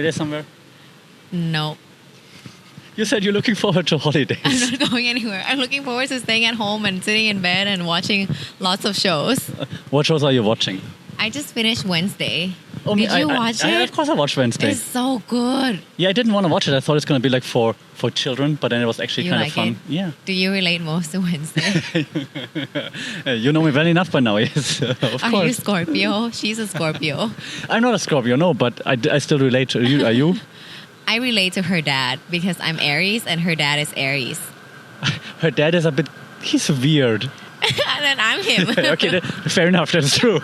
holiday somewhere? No. You said you're looking forward to holidays. I'm not going anywhere. I'm looking forward to staying at home and sitting in bed and watching lots of shows. What shows are you watching? I just finished Wednesday. Oh, Did you watch it? Of course I watched Wednesday. It's so good. Yeah, I didn't want to watch it. I thought it's going to be like for children, but then it was actually You kind like of fun. it? Yeah. Do you relate most to Wednesday? You know me well enough by now, yes. Of course. Are you Scorpio? She's a Scorpio. I'm not a Scorpio, no, but I still relate to you. Are you? I relate to her dad because I'm Aries and her dad is Aries. Her dad is a bit... He's weird. And then I'm him. Okay, fair enough. That's true.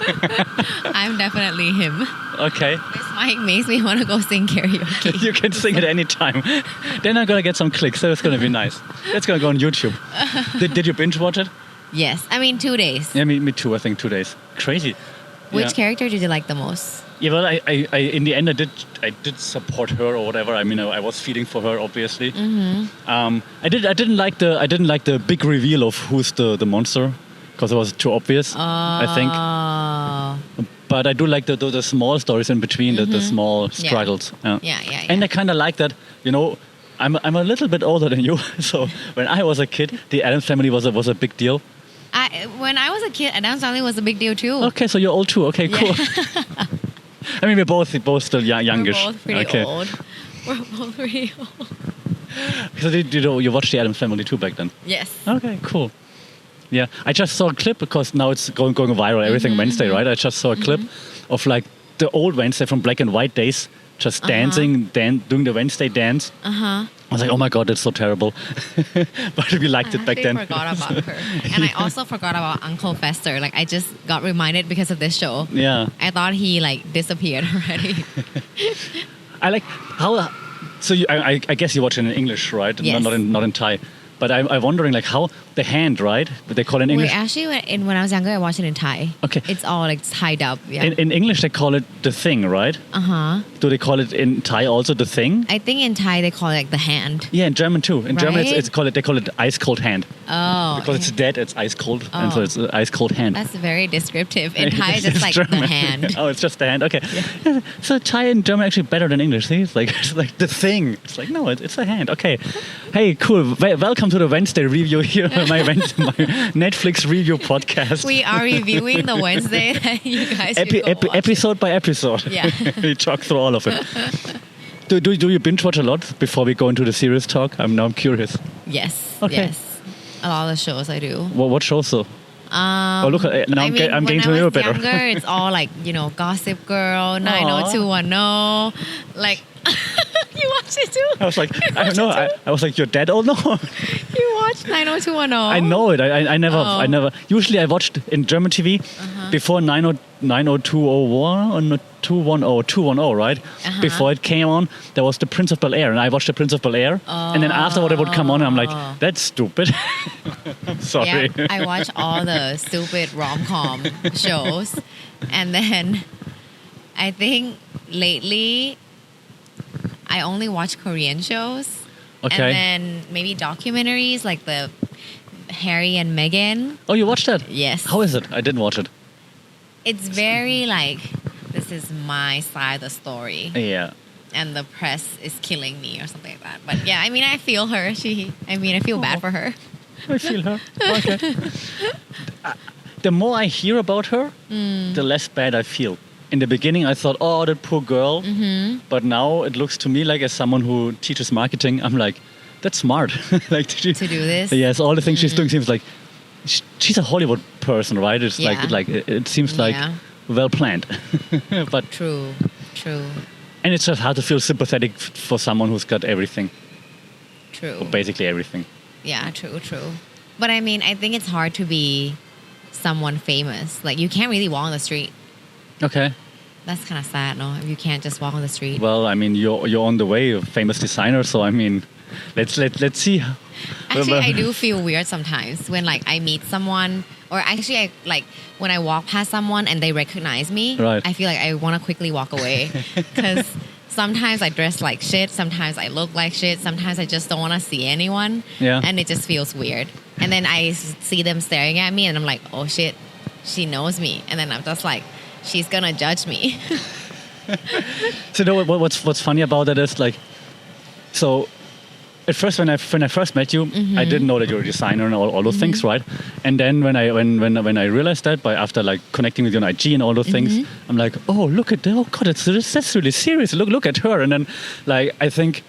I'm definitely him. Okay. This mic makes me want to go sing karaoke. You can sing it anytime. Then I'm going to get some clicks, so it's going to be nice. It's going to go on YouTube. Did you binge watch it? Yes. I mean, 2 days. Yeah, me too. I think 2 days. Crazy. Which character did you like the most? Yeah, well, I in the end I did support her or whatever. I mean, I was feeling for her, obviously. Mm-hmm. I didn't like the big reveal of who's the monster because it was too obvious. I think. But I do like the small stories in between, the small struggles. Yeah. And I kind of like that. You know, I'm a little bit older than you, so when I was a kid, the Addams Family was a big deal. When I was a kid, Addams Family was a big deal too. Okay, so you're old too. Okay, cool. Yeah. I mean, we're both still youngish. We're both pretty old. We're both pretty old. So you watched the Addams Family too back then? Yes. Okay, cool. Yeah, I just saw a clip because now it's going viral. Everything Wednesday, right? I just saw a clip of like the old Wednesday from black and white days, just dancing, doing the Wednesday dance. I was like, oh my God, that's so terrible. But we liked it back then. I forgot about her. And I also forgot about Uncle Fester. Like, I just got reminded because of this show. Yeah. I thought he, like, disappeared already. I like how... So I guess you watch it in English, right? Yes. Not in Thai. But I'm wondering, like, how the hand, right? They call it in English. Wait, actually, when I was younger, I watched it in Thai. Okay. It's all, like, tied up. Yeah. In English, they call it the thing, right? Do they call it in Thai also the thing? I think in Thai, they call it, like, the hand. Yeah, in German too. In German, they call it ice cold hand. Oh. Because it's dead, it's ice cold. And so it's ice cold hand. That's very descriptive. In Thai, it's just like German. the hand. Oh, it's just the hand. Okay. Yeah. So Thai and German are actually better than English. See, it's like the thing. It's like no, it's a hand. Okay. Hey, cool. Welcome to the Wednesday review here. my Netflix review podcast. We are reviewing the Wednesday that you guys should go watch. Episode by episode. Yeah. We talk through all of it. Do you binge watch a lot before we go into the serious talk? I'm curious. Yes. Okay. Yes. A lot of shows I do. What shows though? Look, now I'm getting to know you better. When I was younger, it's all like, Gossip Girl, 90210. Like, you watch it too? I was like, I don't know. I was like, you're dead? Oh no. You watched 90210? I know it. I never. Usually I watched in German TV before 90201 or 210, right? Before it came on, there was The Prince of Bel-Air, and I watched The Prince of Bel-Air. And then afterward it would come on, and I'm like, that's stupid. I'm sorry. Yeah, I watch all the stupid rom-com shows. And then I think lately I only watch Korean shows. Okay. And then maybe documentaries like the Harry and Meghan. Oh, you watched that? Yes. How is it? I didn't watch it. It's very like, this is my side of the story. Yeah. And the press is killing me or something like that. But yeah, I mean, I feel her. I feel bad for her. I feel her. Okay. The more I hear about her, the less bad I feel. In the beginning, I thought, oh, that poor girl. But now it looks to me like, as someone who teaches marketing, I'm like, that's smart. like to do this? Yes, all the things she's doing seems like she's a Hollywood person, right? It's like it seems like well planned. But True. And it's just hard to feel sympathetic for someone who's got everything. True. Or basically everything. Yeah, true. But I mean, I think it's hard to be someone famous. Like, you can't really walk on the street. Okay. That's kind of sad, no? If you can't just walk on the street. Well, I mean, you're on the way, a famous designer, so I mean, let's see. Actually, I do feel weird sometimes when like I meet someone, or actually I like when I walk past someone and they recognize me. Right. I feel like I want to quickly walk away because sometimes I dress like shit, sometimes I look like shit, sometimes I just don't want to see anyone. Yeah. And it just feels weird. And then I see them staring at me and I'm like, oh shit, she knows me. And then I'm just like, she's gonna judge me. So what's funny about that is like, so at first when I first met you, I didn't know that you're a designer and all those things, right? And then when I realized that after like connecting with you on IG and all those things, I'm like, oh look at that! Oh god, that's really serious. Look at her. And then like I think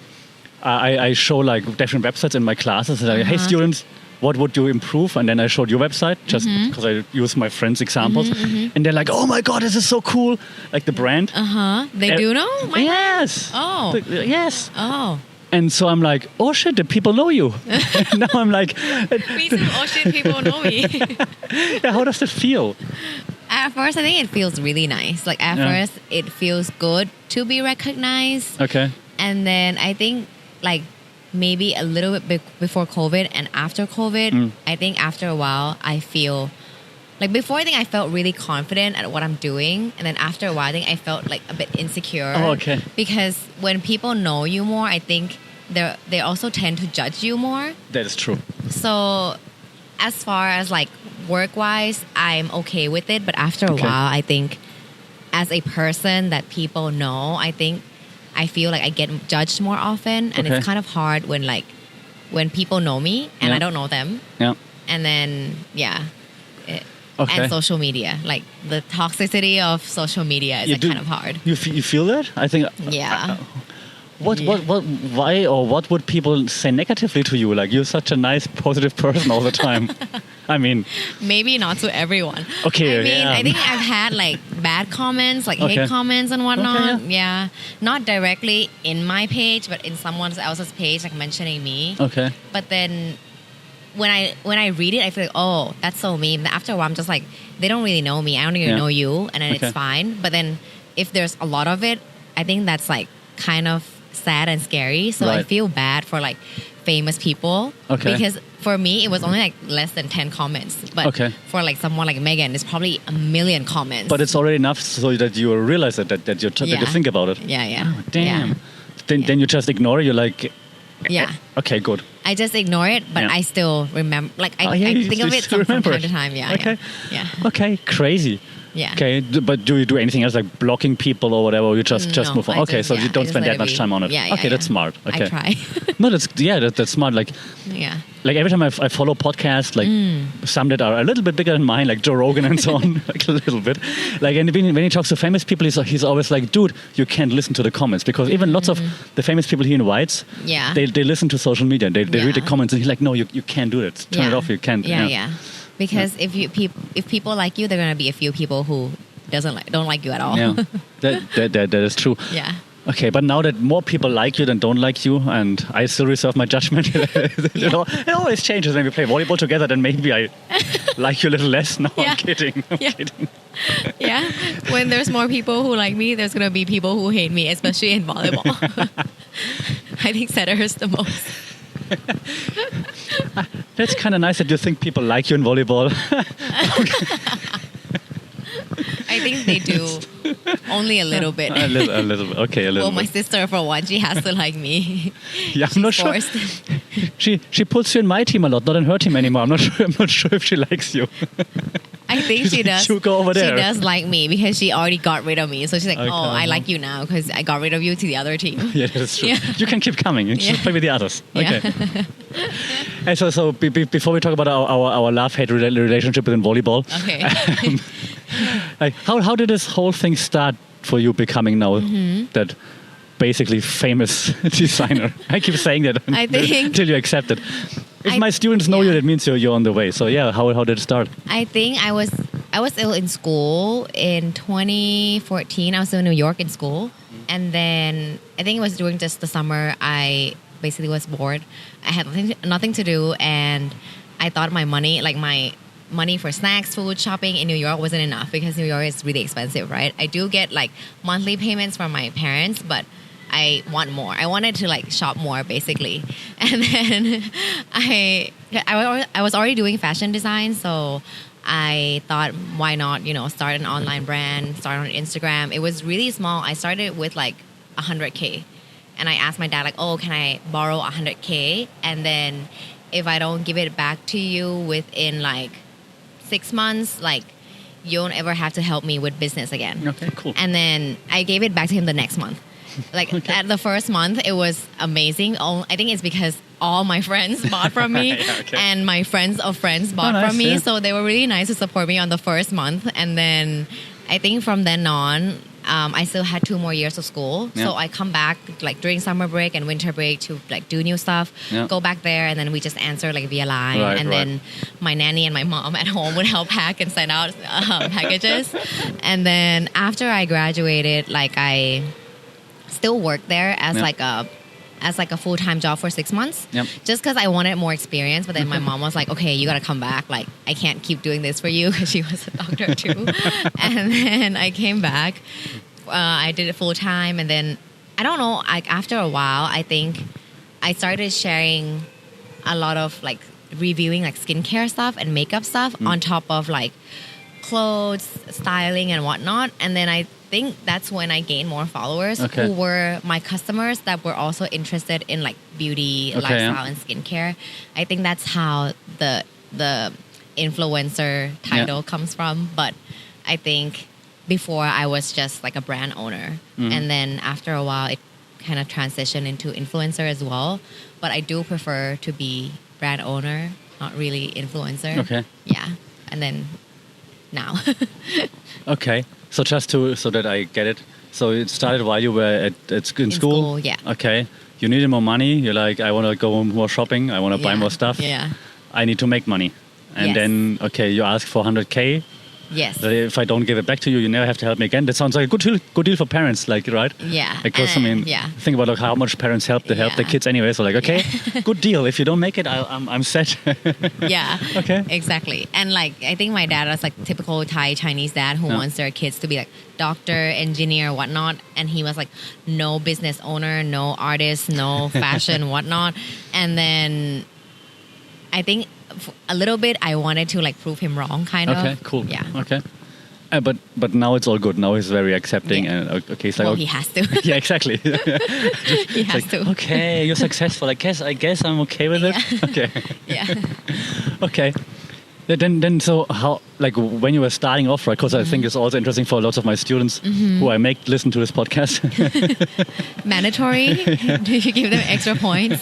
I show like different websites in my classes. Like, hey students, what would you improve? And then I showed your website just because I use my friends' examples, and they're like, oh my god, this is so cool! Like the brand. They do know? Yes. Oh. Yes. Oh. And so I'm like, oh shit, the people know you. Now I'm like, Me too. Oh shit, people know me. yeah, how does it feel? At first, I think it feels really nice. Like at first, it feels good to be recognized. Okay. And then I think like maybe a little bit before COVID and after COVID, I think after a while, I feel like before I think I felt really confident at what I'm doing. And then after a while, I think I felt like a bit insecure. Oh, okay. Because when people know you more, I think they also tend to judge you more. That is true. So as far as like work-wise, I'm okay with it. But after a while, I think as a person that people know, I think I feel like I get judged more often. And it's kind of hard when people know me and I don't know them. Yeah. And then, and social media, like the toxicity of social media is kind of hard. You feel that? I think. Yeah. Why or what would people say negatively to you? Like you're such a nice, positive person all the time. I mean, maybe not to everyone. Okay. I mean, I think I've had like bad comments, like hate comments and whatnot. Okay, not directly in my page, but in someone else's page, like mentioning me. Okay. But then when I read it, I feel like, oh, that's so mean. But after a while, I'm just like, they don't really know me. I don't even know you, and then it's fine. But then if there's a lot of it, I think that's like kind of sad and scary. So I feel bad for like famous people because for me, it was only like less than 10 comments. But for like someone like Megan, it's probably a million comments. But it's already enough so that you realize that you think about it. Yeah. Oh, damn. Yeah. Then you just ignore it. You're like, okay, good. I just ignore it, but I still remember. Like I think of it from time to time. Yeah. Okay, crazy. Yeah. Okay, but do you do anything else like blocking people or whatever? Or you just move on. Okay, so you don't spend that much time on it. Yeah, okay, that's smart. Okay. I try. No, that's smart. Like every time I follow podcasts, like some that are a little bit bigger than mine, like Joe Rogan and so on, like a little bit. Like and when he talks to famous people, he's always like, dude, you can't listen to the comments because even lots of the famous people he invites, they listen to social media. They read the comments and he's like, no, you can't do it. Turn it off. You can't. Yeah. Because if people like you, there are gonna be a few people who don't like you at all. Yeah, that is true. Yeah. Okay, but now that more people like you than don't like you, and I still reserve my judgment, it always changes when we play volleyball together. Then maybe I like you a little less. No, I'm kidding. I'm kidding. Yeah, when there's more people who like me, there's gonna be people who hate me, especially in volleyball. I think that hurts the most. That's kind of nice that you think people like you in volleyball. I think they do. Only a little bit. A little bit. Okay, a little bit. Well, my sister, for one, she has to like me. Yeah, I'm not sure. She puts you in my team a lot, not in her team anymore. I'm not sure if she likes you. I think she does. She'll go over there. She does like me because she already got rid of me. So she's like, I like you now because I got rid of you to the other team. Yeah, that's true. Yeah. You can keep coming. You should play with the others. Okay. Yeah. And so before we talk about our love-hate relationship within volleyball. Okay. Like how did this whole thing start for you becoming now that basically famous designer? I keep saying that until you accept it. If my students know you, that means you're on the way. So how did it start? I think I was still in school in 2014. I was still in New York in school, and then I think it was during just the summer. I basically was bored. I had nothing to do, and I thought my money for snacks, food, shopping in New York wasn't enough because New York is really expensive, right? I do get like monthly payments from my parents, but I want more. I wanted to like shop more basically. And then I was already doing fashion design, so I thought, why not, start an online brand, start on Instagram. It was really small. I started with like 100K. And I asked my dad like, oh, can I borrow 100K? And then if I don't give it back to you within like 6 months, like you don't ever have to help me with business again. Okay, cool. And then I gave it back to him the next month. Like at the first month, it was amazing. I think it's because all my friends bought from me Yeah, okay. and my friends of friends bought nice, from me. yeah. So they were really nice to support me on the first month. And then I think from then on, I still had 2 more years of school. Yeah. So I come back like during summer break and winter break to like do new stuff, Yeah. go back there, and then we just answer like via line. Right, and right. then my nanny and my mom at home would help pack and send out packages. And then after I graduated, like I still worked there as Yeah. like a full-time job for 6 months, Yep. just because I wanted more experience. But then my mom was like, okay, you got to come back. Like, I can't keep doing this for you, because she was a doctor too. And then I came back. I did it full-time. And then, I don't know, like after a while, I think I started sharing a lot of like reviewing like skincare stuff and makeup stuff on top of like clothes, styling and whatnot. And then I think that's when I gained more followers Okay. who were my customers that were also interested in like beauty, Okay, lifestyle yeah. and skincare. I think that's how the influencer title comes from. But I think before I was just like a brand owner. And then after a while it kind of transitioned into influencer as well. But I do prefer to be brand owner, not really influencer. Okay. Yeah. And then now. Okay. So so that I get it. So it started while you were in school? school, yeah. Okay. You needed more money. You're like, I want to go more shopping. I want to buy Yeah, more stuff. yeah. I need to make money. And Yes. then, okay, you ask for 100K. Yes. That if I don't give it back to you, you never have to help me again. That sounds like a good deal for parents, like, right? Yeah. Because, I mean, yeah. think about like how much parents help their Yeah. kids anyway. So like, okay, good deal. If you don't make it, I'm set. Yeah. Okay. Exactly. And like, I think my dad was like typical Thai Chinese dad who Yeah. wants their kids to be like doctor, engineer, whatnot. And he was like, no business owner, no artist, no fashion, whatnot. And then I think a little bit I wanted to like prove him wrong, kind of. Okay, cool. Yeah. Okay. But now it's all good. Now he's very accepting, Yeah. and okay, it's like, Well, okay. he has to. Yeah, exactly. He has to. Okay, you're successful. I guess I'm okay with it. Yeah. Okay. Yeah. Okay. Then so how, like, when you were starting off, right? Because I think it's also interesting for lots of my students who I make listen to this podcast. Mandatory? Do you give them extra points?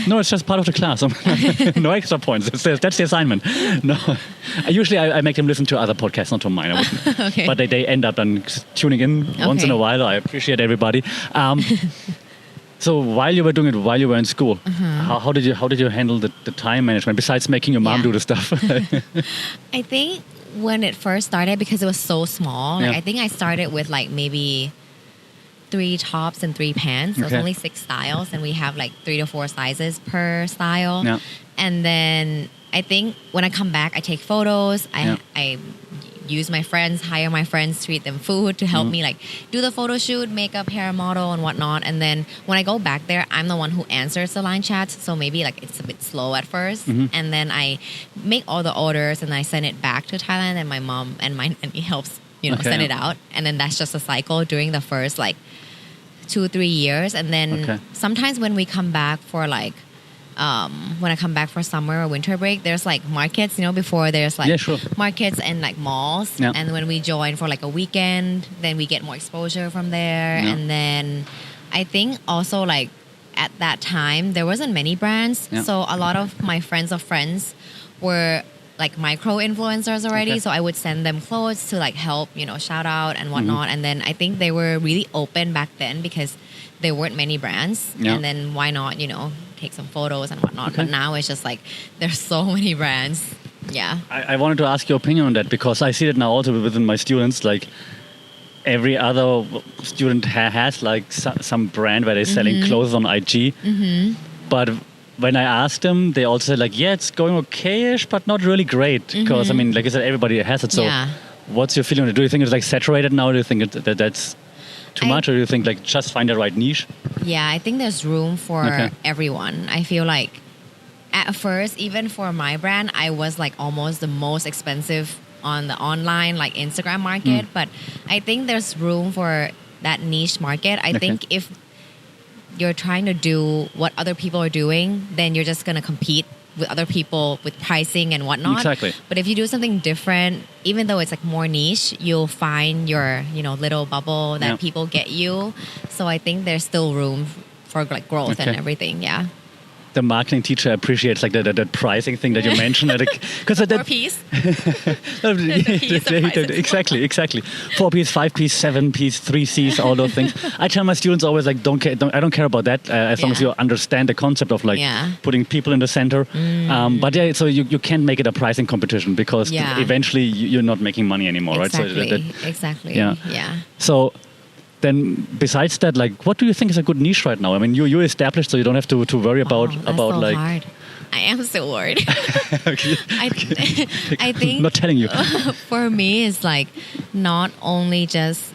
No, it's just part of the class. No extra points. That's the assignment. No, usually I make them listen to other podcasts, not to mine. I wouldn't. Okay. But they end up then tuning in once in Okay. a while. I appreciate everybody. So while you were doing it, while you were in school, how did you handle the time management besides making your mom Yeah. do the stuff? I think when it first started, because it was so small, like, Yeah. I think I started with like maybe 3 tops and 3 pants. So Okay. it's only 6 styles, and we have like 3 to 4 sizes per style. Yeah. And then I think when I come back, I take photos. Yeah. I use my friends, hire my friends, treat them food to help me like do the photo shoot, makeup, hair, model, and whatnot. And then when I go back there, I'm the one who answers the line chats. So maybe like it's a bit slow at first. And then I make all the orders and I send it back to Thailand, and my mom and my nanny helps, Okay. send it out. And then that's just a cycle during the first like 2-3 years. And then Okay. sometimes when we come back for like when I come back for summer or winter break, there's like markets, before there's like Yeah, sure. markets and like malls. Yeah. And when we join for like a weekend, then we get more exposure from there. Yeah. And then I think also like at that time, there wasn't many brands. Yeah. So a lot of my friends of friends were like micro influencers already. Okay. So I would send them clothes to like help, shout out and whatnot. And then I think they were really open back then because there weren't many brands. Yeah. And then why not, take some photos and whatnot. Okay. But now it's just like there's so many brands. Yeah. I wanted to ask your opinion on that because I see that now also within my students, like every other student has like some brand where they're selling clothes on IG. But when I asked them, they also said like, yeah, it's going okay-ish, but not really great. Because I mean, like I said, everybody has it. So Yeah. what's your feeling on it? Do you think it's like saturated now? Do you think that's too much? Or do you think like just find the right niche? Yeah, I think there's room for Okay. everyone. I feel like at first, even for my brand, I was like almost the most expensive on the online like Instagram market. But I think there's room for that niche market. I Okay. think if you're trying to do what other people are doing, then you're just gonna compete with other people with pricing and whatnot. Exactly. But if you do something different, even though it's like more niche, you'll find your, little bubble that people get you. So I think there's still room for like growth and everything. Yeah. The marketing teacher appreciates like that pricing thing that you mentioned. Because Four piece. Exactly. 4 piece, 5 piece, 7 piece, 3 C's, all those things. I tell my students always like, I don't care about that as long as you understand the concept of like putting people in the center. But so you can't make it a pricing competition because eventually you're not making money anymore, exactly. right? So exactly. Yeah. So. Then, besides that, like, what do you think is a good niche right now? I mean, you're established, so you don't have to worry about so like. Hard. I am still worried. Okay. I think. Not telling you. For me, it's like not only just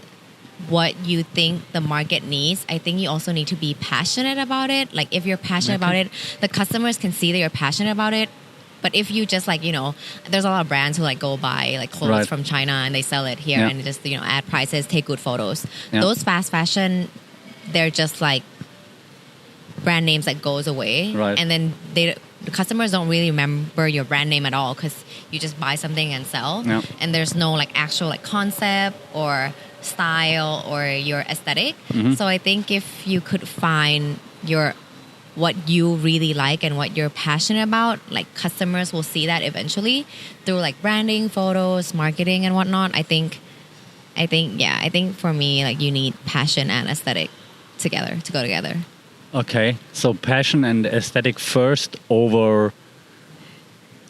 what you think the market needs. I think you also need to be passionate about it. Like, if you're passionate about it, the customers can see that you're passionate about it. But if you just like, there's a lot of brands who like go buy like clothes from China and they sell it here and just, add prices, take good photos. Yeah. Those fast fashion, they're just like brand names that goes away. Right. And then the customers don't really remember your brand name at all because you just buy something and sell. Yeah. And there's no like actual like concept or style or your aesthetic. Mm-hmm. So I think if you could find what you really like and what you're passionate about, like customers will see that eventually through like branding, photos, marketing and whatnot. I think for me, like you need passion and aesthetic to go together. Okay. So passion and aesthetic first over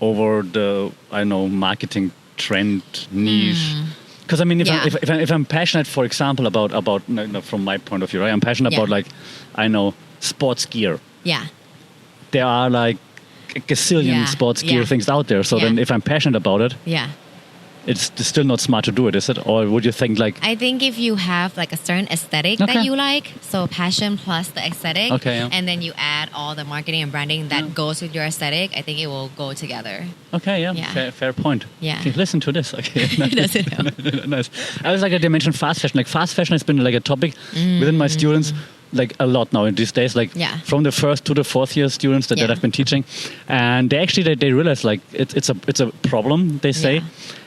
the, marketing trend niche. Because I mean, if I'm passionate, for example, about from my point of view, right? I'm passionate about like, sports gear. Yeah. There are like a gazillion sports gear things out there. So then if I'm passionate about it, it's still not smart to do it, is it? Or would you think like... I think if you have like a certain aesthetic that you like, so passion plus the aesthetic, and then you add all the marketing and branding that goes with your aesthetic, I think it will go together. Okay, fair point. Yeah. Okay, listen to this. Okay. Does it help? Nice. I was like, they mentioned fast fashion. Like fast fashion has been like a topic within my students like a lot now in these days, like from the first to the fourth year students that I've been teaching, and they realize like it's a problem, they say,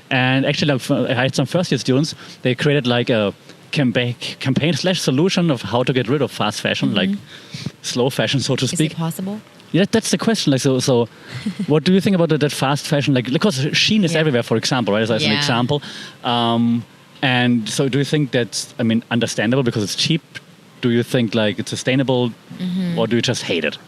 and actually like, I had some first year students. They created like a campaign/solution of how to get rid of fast fashion, like slow fashion, so to speak. Is it possible? Yeah, that's the question. Like, so what do you think about that fast fashion? Like, because Shein is everywhere, for example, right? As an example, and so do you think that's understandable because it's cheap? Do you think like it's sustainable, or do you just hate it?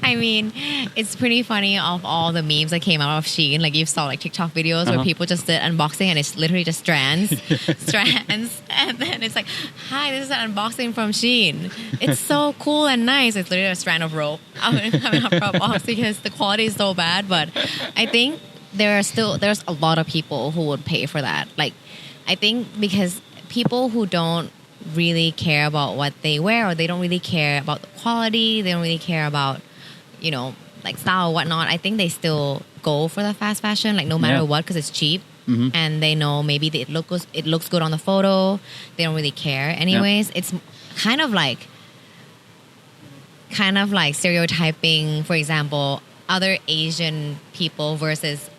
I mean, it's pretty funny of all the memes that came out of Shein. Like you saw like TikTok videos where people just did unboxing and it's literally just strands, and then it's like, hi, this is an unboxing from Shein. It's so cool and nice. It's literally a strand of rope coming up from a box because the quality is so bad. But I think there's a lot of people who would pay for that. Like, I think because people who don't really care about what they wear, or they don't really care about the quality, they don't really care about like style or whatnot, I think they still go for the fast fashion, like no matter what, because it's cheap, and they know maybe it looks good on the photo. They don't really care anyways. It's kind of like stereotyping, for example, other Asian people versus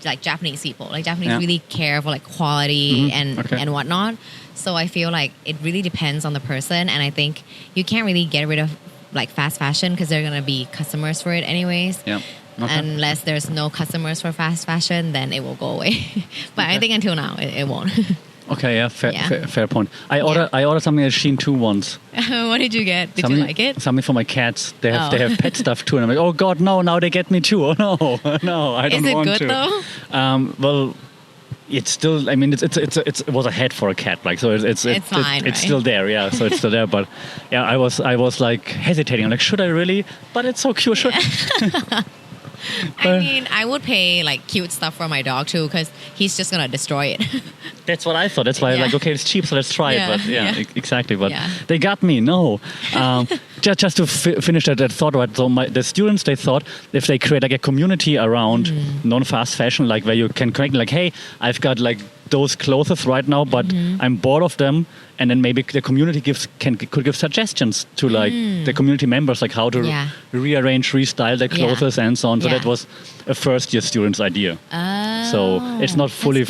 like Japanese people. Like Japanese really care for like quality and whatnot. So I feel like it really depends on the person, and I think you can't really get rid of like fast fashion because there are gonna be customers for it anyways. Yeah. Okay. Unless there's no customers for fast fashion, then it will go away. But I think until now it won't. Okay, fair point. I ordered something at Shein too once. What did you get? Did you like it? Something for my cats. They have pet stuff too, and I'm like, oh God, no! Now they get me too. Oh no, I don't want to. Is it good though? Well, it's still. I mean, it was a head for a cat, like so. It's fine. It's still there, yeah. So it's still there, but yeah, I was like hesitating. I'm like, should I really? But it's so cute. Should. I mean, I would pay like cute stuff for my dog too because he's just gonna destroy it. That's what I thought. That's why I was like, okay, it's cheap, so let's try it. But exactly. But they got me. No, just to finish that thought. Right. So the students, they thought if they create like a community around non-fast fashion, like where you can connect, like, hey, I've got like those clothes right now, but I'm bored of them. And then maybe the community could give suggestions to like the community members, like how to rearrange, restyle their clothes and so on. So that was a first year student's idea. So it's not fully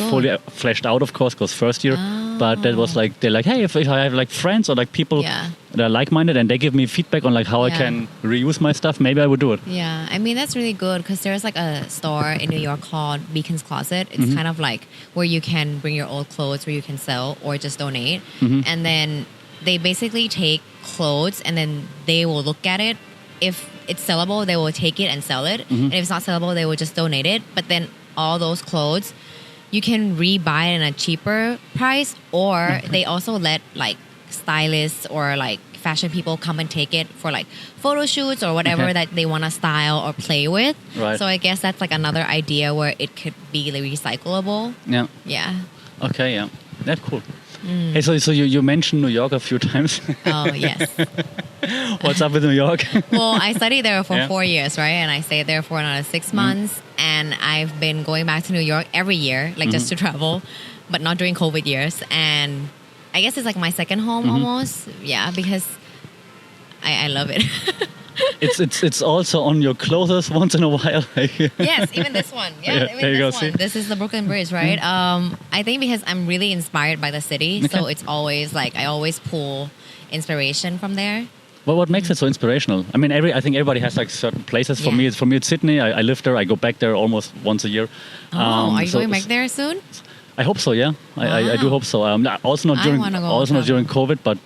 fleshed out, of course, because first year. But that was like, they're like, hey, if I have like friends or like people that are like-minded and they give me feedback on like how I can reuse my stuff, maybe I would do it. Yeah, I mean, that's really good because there's like a store in New York called Beacon's Closet. It's kind of like where you can bring your old clothes where you can sell or just donate. And then they basically take clothes and then they will look at it. If it's sellable, they will take it and sell it. And if it's not sellable, they will just donate it. But then all those clothes, you can rebuy it in a cheaper price, or they also let like stylists or like fashion people come and take it for like photo shoots or whatever that they want to style or play with. Right. So I guess that's like another idea where it could be like recyclable. Yeah. Yeah. Okay, yeah. That's cool. Hey, so you mentioned New York a few times. Oh, yes. What's up with New York? Well, I studied there for 4 years, right? And I stayed there for another 6 months. And I've been going back to New York every year, like just to travel, but not during COVID years. And I guess it's like my second home almost. Yeah, because I love it. It's also on your clothes once in a while. Yes, even this one. Yeah, even there you this go, one. see? This is the Brooklyn Bridge, right? I think because I'm really inspired by the city, so it's always like I always pull inspiration from there. Well, what makes it so inspirational? I mean, I think everybody has like certain places. For me, it's Sydney. I live there. I go back there almost once a year. Are you going back there soon? I hope so. Yeah, I do hope so. Also not during COVID, but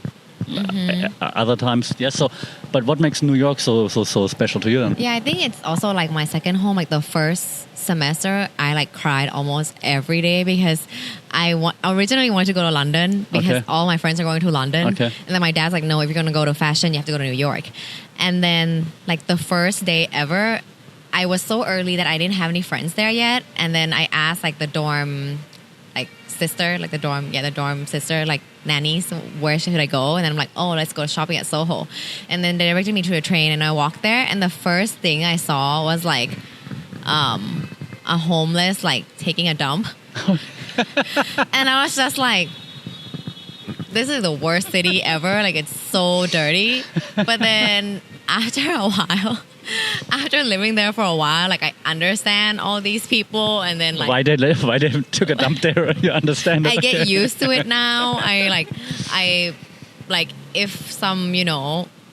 other times. Yeah. So, but what makes New York so special to you then? Yeah, I think it's also like my second home. Like the first semester, I like cried almost every day because I originally wanted to go to London because all my friends are going to London. And then my dad's like, no, if you're going to go to fashion, you have to go to New York. And then like the first day ever, I was so early that I didn't have any friends there yet. And then I asked like the dorm sister, like the dorm sister, like nannies, where should I go? And then I'm like, oh, let's go shopping at Soho. And then they directed me to a train and I walked there. And the first thing I saw was like a homeless like taking a dump. And I was just like, this is the worst city ever. Like it's so dirty. But then after a while, after living there for a while, like I understand all these people, and then like why they took a dump there. You understand it. I get used to it now. I if some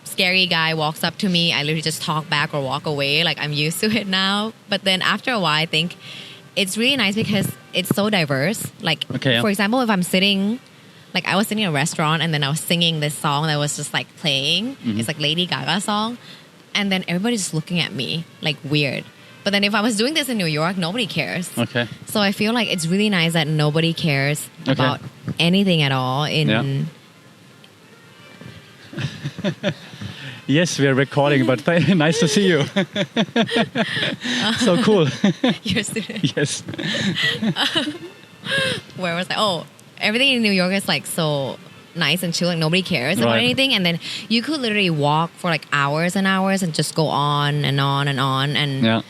scary guy walks up to me, I literally just talk back or walk away. Like I'm used to it now. But then after a while, I think it's really nice because it's so diverse. Like for example, if I'm sitting. Like I was sitting in a restaurant and then I was singing this song that was just like playing. It's like Lady Gaga song. And then everybody's just looking at me like weird. But then if I was doing this in New York, nobody cares. Okay. So I feel like it's really nice that nobody cares about anything at all in... Yes, we are recording, but nice to see you. So cool. You're a student? Yes. Where was I? Oh, everything in New York is like so nice and chill, like nobody cares about anything, and then you could literally walk for like hours and hours and just go on and on and on, and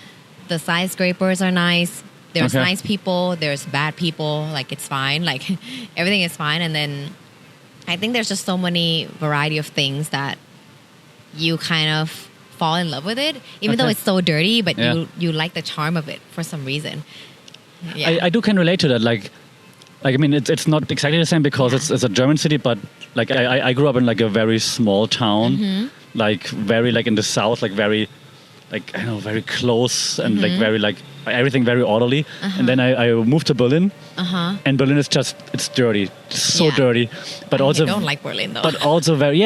the skyscrapers are nice. There's nice people, there's bad people, like it's fine, like everything is fine. And then I think there's just so many variety of things that you kind of fall in love with it, even though it's so dirty, but you like the charm of it for some reason. I do can relate to that, like I mean, it's not exactly the same because it's a German city, but like I grew up in like a very small town, like very like in the south, like very, like I don't know, very close and like very like everything very orderly. And then I moved to Berlin, and Berlin is just it's dirty, so dirty, but also I don't like Berlin though. But also very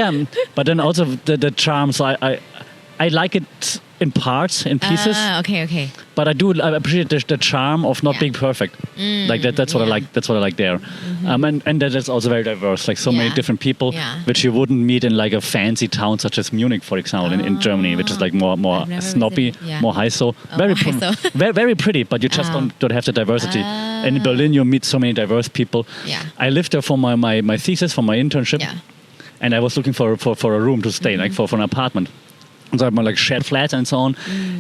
but then also the charm. So I like it in parts, in pieces. Okay. But I appreciate the charm of not being perfect. Like that's what I like. That's what I like there. And that is also very diverse. Like so many different people, which you wouldn't meet in like a fancy town such as Munich, for example, in Germany, which is like more snobby, more high-so. Very pretty, but you just don't have the diversity. And in Berlin, you meet so many diverse people. I lived there for my thesis, for my internship, and I was looking for a room to stay, like for an apartment. So I'm like shared flats and so on,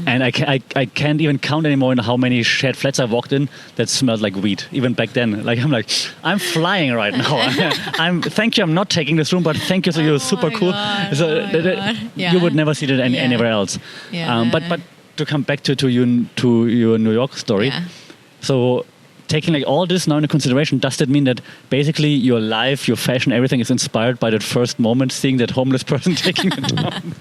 and I can't even count anymore in how many shared flats I walked in that smelled like weed. Even back then, I'm flying right now. Thank you. I'm not taking this room, but thank you. So you're super cool. You would never see that anywhere else. Yeah. But to come back to your New York story, so. Taking like all this now into consideration, does that mean that basically your life, your fashion, everything is inspired by that first moment, seeing that homeless person taking it down?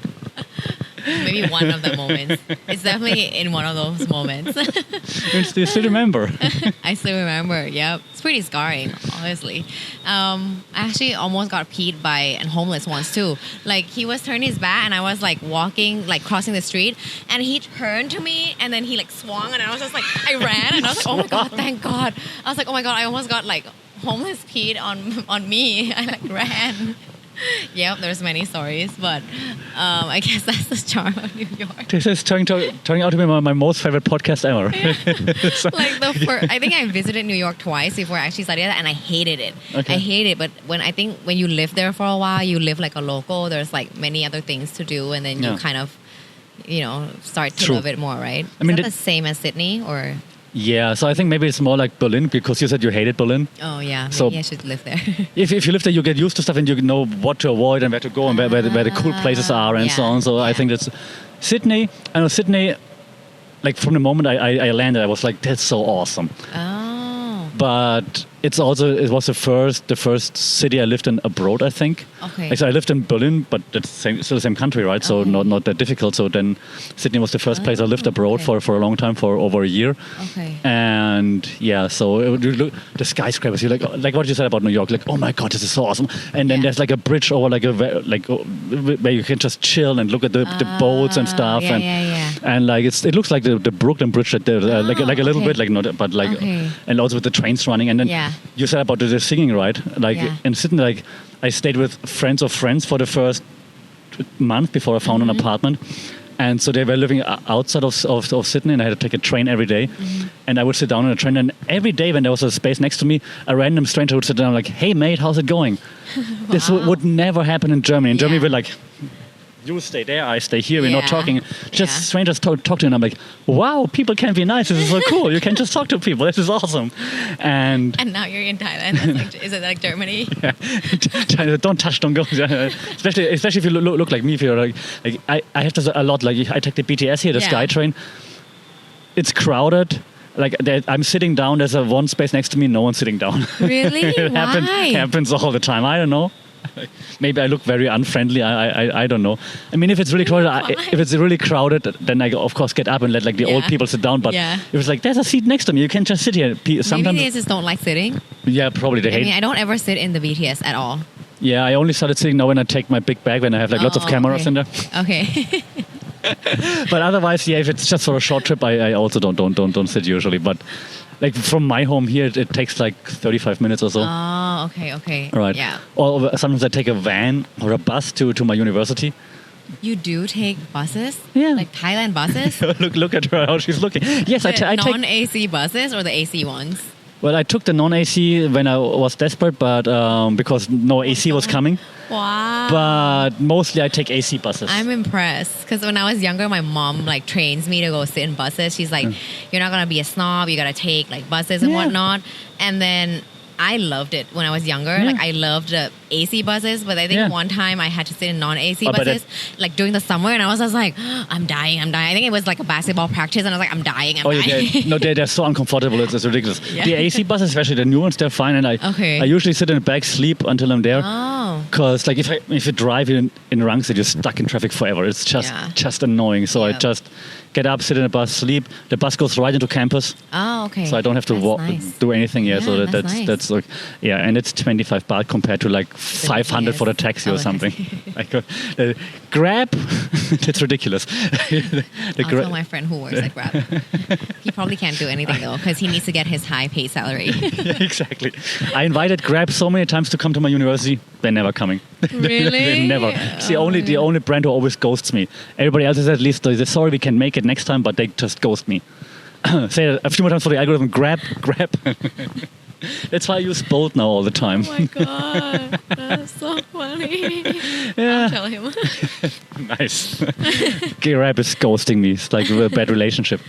Maybe one of the moments. It's definitely in one of those moments. You still remember? I still remember, yep. It's pretty scarring, honestly. I actually almost got peed by a homeless once too. Like he was turning his back and I was like walking, like crossing the street, and he turned to me and then he like swung and I was just like, I ran and I was like, oh my God, thank God. I was like, oh my God, I almost got like homeless peed on me. I like ran. Yep, there's many stories, but I guess that's the charm of New York. This is turning out to be my most favorite podcast ever. I think I visited New York twice before I actually studied that, and I hated it. Okay. I hate it, but when you live there for a while, you live like a local. There's like many other things to do, and then you kind of, start to love it more, right? I mean, is that the same as Sydney or? Yeah, so I think maybe it's more like Berlin because you said you hated Berlin. Oh yeah, maybe I should live there. if you live there, you get used to stuff and you know what to avoid and where to go and where the cool places are and so on. So I think that's Sydney. I know Sydney. Like from the moment I landed, I was like, "That's so awesome." Oh. But it was the first city I lived in abroad, I think. Okay. Like, so I lived in Berlin, but it's still the same country, right? So not that difficult. So then Sydney was the first place I lived abroad for a long time, for over a year. Okay. And yeah, so you look the skyscrapers. You like what you said about New York. Like, oh my God, this is so awesome. And then there's like a bridge over where you can just chill and look at the boats and stuff. And like it looks like the Brooklyn Bridge that like a little bit like not, but like and also with the trains running. And then you said about the singing, right? Like in Sydney, like I stayed with friends of friends for the first month before I found an apartment. And so they were living outside of Sydney, and I had to take a train every day. And I would sit down on a train, and every day when there was a space next to me, a random stranger would sit down like, "Hey mate, how's it going?" Wow. This would never happen in Germany. In Germany, we're like, you stay there, I stay here, we're not talking. Just strangers talk to you, and I'm like, wow, people can be nice. This is so cool. You can just talk to people. This is awesome. And now you're in Thailand. Is it like Germany? Yeah. Don't touch, don't go. especially if you look like me. If you're like I have this a lot. Like I take the BTS here, the SkyTrain. It's crowded. Like I'm sitting down. There's one space next to me. No one's sitting down. Really? It happens all the time. I don't know. Maybe I look very unfriendly. I don't know. I mean, if it's really crowded, then I of course get up and let like the old people sit down. But if it's like there's a seat next to me, you can just sit here. Sometimes maybe they just don't like sitting. Yeah, probably they hate. I mean, I don't ever sit in the BTS at all. Yeah, I only started sitting now when I take my big bag when I have like lots of cameras in there. Okay. But otherwise, if it's just for a short trip, I also don't sit usually. But like from my home here, it takes like 35 minutes or so. Oh, okay. Right. Yeah. Or sometimes I take a van or a bus to my university. You do take buses? Yeah. Like Thailand buses? Look at her, how she's looking. Yes, I take non-AC buses or the AC ones? Well, I took the non-AC when I was desperate, but because no AC was coming. Wow. But mostly I take AC buses. I'm impressed because when I was younger, my mom like trains me to go sit in buses. She's like, you're not going to be a snob. You got to take like buses and whatnot. And then I loved it when I was younger. Yeah. Like I loved the AC buses, but I think one time I had to sit in non-AC buses like during the summer, and I was just like, I'm dying. I think it was like a basketball practice, and I was like, I'm dying. No, they're so uncomfortable. It's ridiculous. Yeah. The AC buses, especially the new ones, they're fine, and I usually sit in the back, sleep until I'm there. Oh. Because like if you drive in Rangsit, you're stuck in traffic forever. It's just annoying. So I just get up, sit in a bus, sleep. The bus goes right into campus. Oh, okay. So I don't have to do anything. Yeah, so that's like and it's 25 baht compared to like 500 for the taxi or something. Like Grab, that's ridiculous. I'll tell my friend who works at Grab. He probably can't do anything though because he needs to get his high paid salary. Yeah, exactly. I invited Grab so many times to come to my university. They're never coming. Really? They never. It's the only brand who always ghosts me. Everybody else is at least they're sorry, we can make it next time, but they just ghost me. Say it a few more times for the algorithm. Grab. That's why I use both now all the time. Oh my god, that's so funny. Yeah. I'll tell him. Nice. Grab is ghosting me. It's like a bad relationship.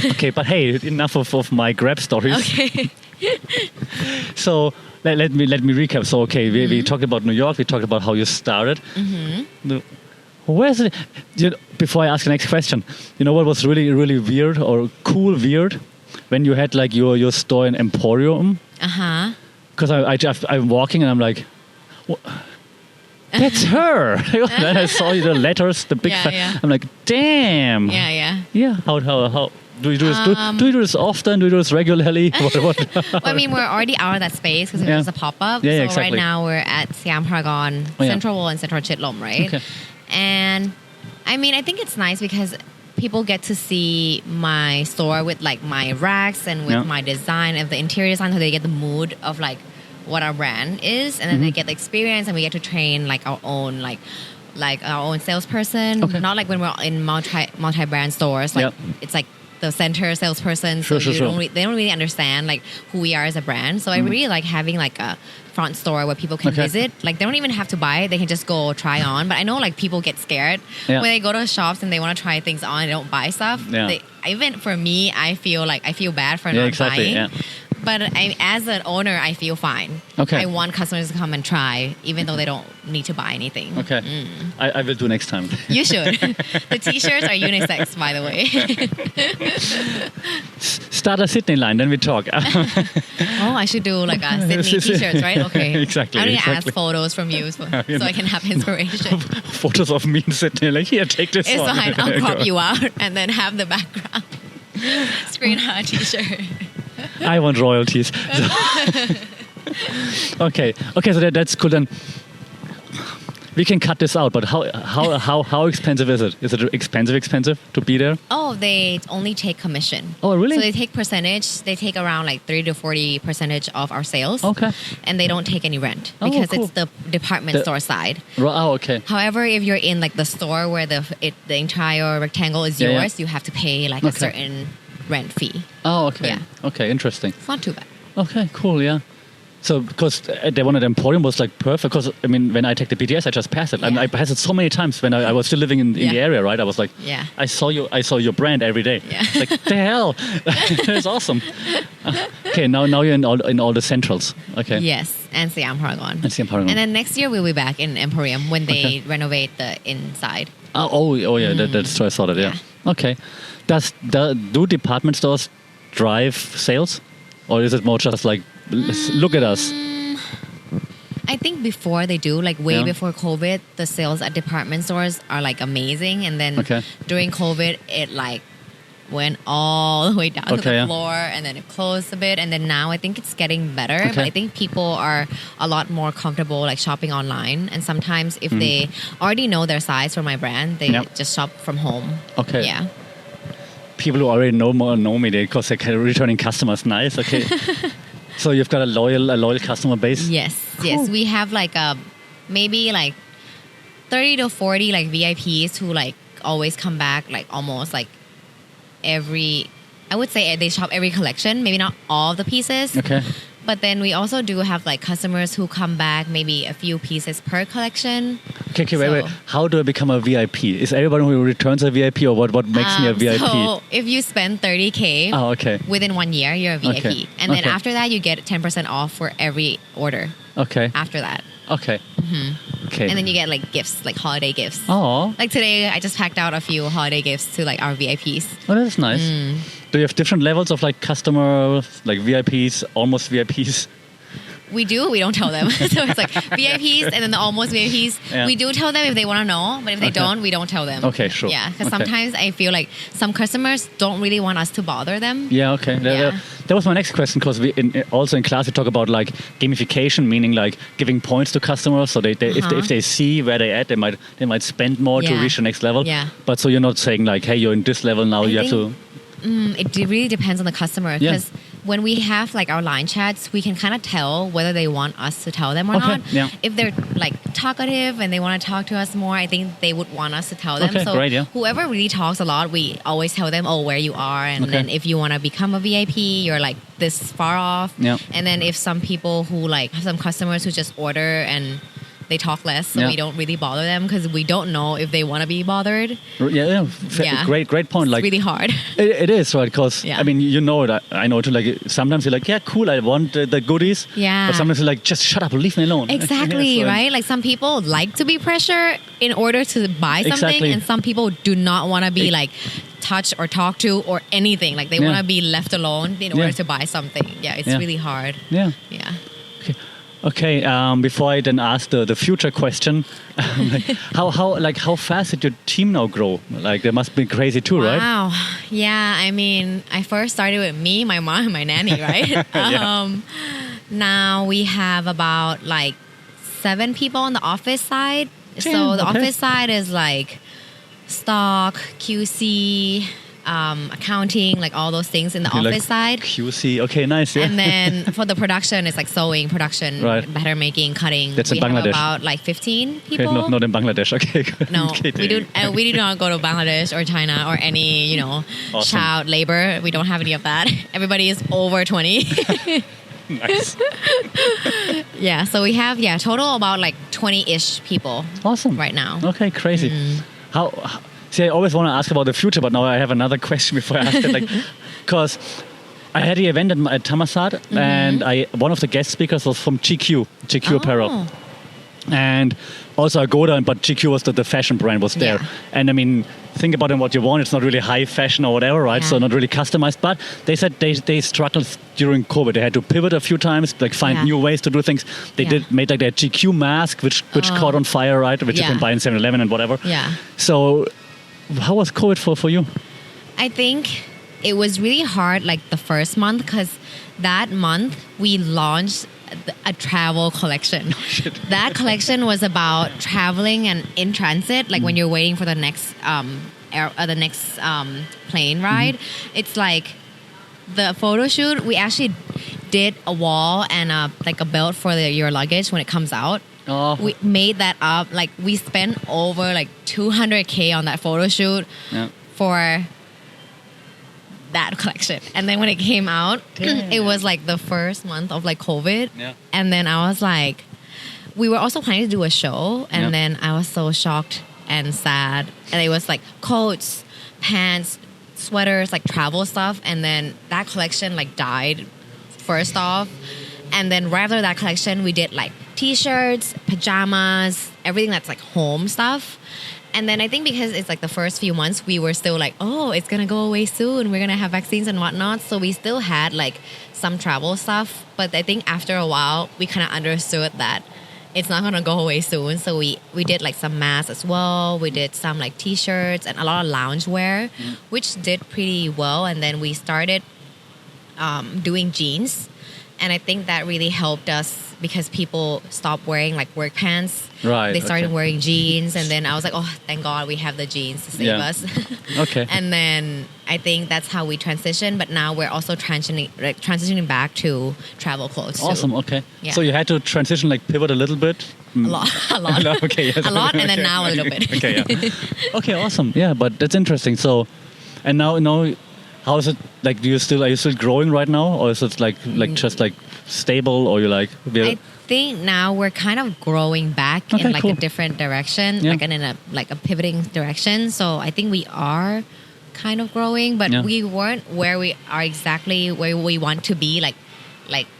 Okay, but hey, enough of my Grab stories. Okay. So let me recap. So okay, we talked about New York. We talked about how you started. Where's it? Before I ask the next question, you know what was really really weird or cool weird when you had like your store in Emporium? Because I'm walking and I'm like, that's her. Then I saw the letters, the big. Yeah. I'm like, damn. Yeah. How do you do this? Do you do this often? Do you do this regularly? What? Well, I mean, we're already out of that space because it was a pop-up. Yeah, so exactly. right now we're at Siam Paragon, Central World and Central Chitlom, right? Okay. And I mean, I think it's nice because people get to see my store with like my racks and with my design of the interior design, so they get the mood of like what our brand is, and then they get the experience, and we get to train like our own like our own salesperson. Not like when we're in multi-brand stores, like it's like the center salesperson, so they don't really understand like who we are as a brand. So I really like having like a front store where people can visit. Like they don't even have to buy it; they can just go try on. But I know like people get scared when they go to shops and they want to try things on and they don't buy stuff. Even for me, I feel bad for not buying. Yeah. But as an owner, I feel fine. I want customers to come and try, even though they don't need to buy anything. I will do next time. You should. The t-shirts are unisex, by the way. Start a Sydney line, then we talk. I should do like a Sydney t-shirts, right? Okay. Exactly. I'm going to ask photos from you so I can have inspiration. Photos of me in Sydney, like, here, take this it's one. Fine. I'll crop you out and then have the background. Screen on a t-shirt. I want royalties. Okay, so that's cool. Then we can cut this out. But how expensive is it? Is it expensive to be there? Oh, they only take commission. Oh, really? So they take percentage. They take around like 30 to 40% of our sales. Okay. And they don't take any rent because it's the department store side. Oh, okay. However, if you're in like the store where the entire rectangle is yours, you have to pay like a certain rent fee. Oh, okay. Yeah. Okay, interesting. It's not too bad. Okay, cool, yeah. So, because the one at Emporium was like perfect, because I mean, when I take the BTS, I just pass it. Yeah. And I passed it so many times when I was still living in the area, right? I was like, I saw your brand every day. Yeah. Like, the hell? It's awesome. Okay, now you're in all the centrals. Okay. Yes, and Siam Paragon. And then next year we'll be back in Emporium when they renovate the inside. Oh yeah, that's true. I saw that, yeah. Okay. Do department stores drive sales? Or is it more just like, look at us? I think before they do, like way before COVID, the sales at department stores are like amazing. And then during COVID, it like went all the way down to the floor and then it closed a bit. And then now I think it's getting better. But I think people are a lot more comfortable like shopping online. And sometimes if they already know their size for my brand, they just shop from home. Okay. Yeah. People who already know me because they're returning customers. Nice. Okay. So you've got a loyal customer base. Yes. We have like maybe like 30 to 40 like VIPs who like always come back like almost like I would say they shop every collection. Maybe not all the pieces. Okay. But then we also do have like customers who come back maybe a few pieces per collection. Okay, wait. How do I become a VIP? Is everyone who returns a VIP or what makes me a VIP? So if you spend 30K within 1 year, you're a VIP. Okay. And then after that, you get 10% off for every order. Okay. After that. Okay. Mm-hmm. Okay. And then you get like gifts, like holiday gifts. Oh. Like today, I just packed out a few holiday gifts to like our VIPs. Oh, that's nice. Do you have different levels of like customers, like VIPs, almost VIPs? We do. We don't tell them. So it's like VIPs and then the almost VIPs. Yeah. We do tell them if they want to know, but if they don't, we don't tell them. Okay, sure. Yeah, because sometimes I feel like some customers don't really want us to bother them. Yeah, okay. That was my next question, because also in class we talk about like gamification, meaning like giving points to customers. So if they see where they're at, they might spend more to reach the next level. Yeah. But so you're not saying like, hey, you're in this level now, you have to... It really depends on the customer, because when we have like our line chats, we can kind of tell whether they want us to tell them or Okay, not. yeah. If they're like talkative and they want to talk to us more, I think they would want us to tell them. Okay, So great, yeah. whoever really talks a lot, we always tell them, oh, where you are. And Okay. then if you want to become a VIP, you're like this far off. Yeah. And then if some people who like have some customers who just order and they talk less, so Yeah. we don't really bother them because we don't know if they want to be bothered. Yeah. Yeah. Great point. Like It's really hard. it is, right? Because Yeah. I mean, you know it. I know it. Like sometimes you're like, yeah, cool. I want the goodies. Yeah. But sometimes you're like, just shut up, leave me alone. Exactly, So- right? Like some people like to be pressured in order to buy something, Exactly. and some people do not want to be like touched or talked to or anything. Like they Yeah. want to be left alone in order Yeah. to buy something. Yeah, it's Yeah. really hard. Yeah. Yeah. Okay. Before I then ask the future question, like how fast did your team now grow? Like they must be crazy too, right? Wow. Yeah, I mean, I first started with me, my mom, and my nanny, right? Yeah. Now we have about like 7 people on the office side. So Damn, the okay. office side is like stock, QC, accounting, like all those things in the Like office side. QC. Okay, nice. Yeah. And then for the production, it's like sewing, production, Right. batter making, cutting. That's in we have Bangladesh. about like 15 Okay, people. not in Bangladesh. Okay. good. No, Okay, we do not go to Bangladesh or China or any, Awesome. child labor. We don't have any of that. Everybody is over 20. Nice. Yeah, so we have total about like 20-ish people Awesome. right now. Okay, crazy. See, I always want to ask about the future, but now I have another question before I ask it. Like, because I had the event at Thammasat, and one of the guest speakers was from GQ Apparel. And also Agoda, but GQ was the fashion brand was there. Yeah. And I mean, think about it, what you want. It's not really high fashion or whatever, right? Yeah. So not really customized. But they said they struggled during COVID. They had to pivot a few times, like find Yeah. new ways to do things. They made like their GQ mask, which caught on fire, right? Which you Yeah. can buy in 7-Eleven and whatever. Yeah. So how was COVID for you? I think it was really hard like the first month because that month we launched a travel collection. That collection was about traveling and in transit, like when you're waiting for the next plane ride. It's like the photo shoot. We actually did a wall and a belt for your luggage when it comes out. Oh. We made that up. Like we spent over like $200K on that photo shoot Yeah. for that collection. And then when it came out, it was like the first month of like COVID. Yeah. And then I was like, we were also planning to do a show. And Yeah. then I was so shocked and sad. And it was like coats, pants, sweaters, like travel stuff. And then that collection like died first off. And then right after that collection, we did like t-shirts, pajamas, everything that's like home stuff. And then I think because it's like the first few months, we were still like, oh, it's going to go away soon. We're going to have vaccines and whatnot. So we still had like some travel stuff. But I think after a while, we kind of understood that it's not going to go away soon. So we did like some masks as well. We did some like t-shirts and a lot of loungewear, which did pretty well. And then we started doing jeans. And I think that really helped us because people stopped wearing like work pants. Right. They started okay. wearing jeans. And then I was like, oh, thank God we have the jeans to save Yeah. us. Okay. And then I think that's how we transitioned. But now we're also transitioning back to travel clothes too. Awesome. Okay. Yeah. So you had to transition, like pivot a little bit. A lot. Okay. Yes. A lot, and then Okay. now a little bit. Okay. Yeah. Okay. Awesome. Yeah, but that's interesting. So, and now, how is it? Like, are you still growing right now, or is it like just like stable, or you like? I think now we're kind of growing back Okay, in like cool. a different direction, Yeah. like in a pivoting direction. So I think we are kind of growing, but Yeah. we weren't where we are exactly where we want to be. Like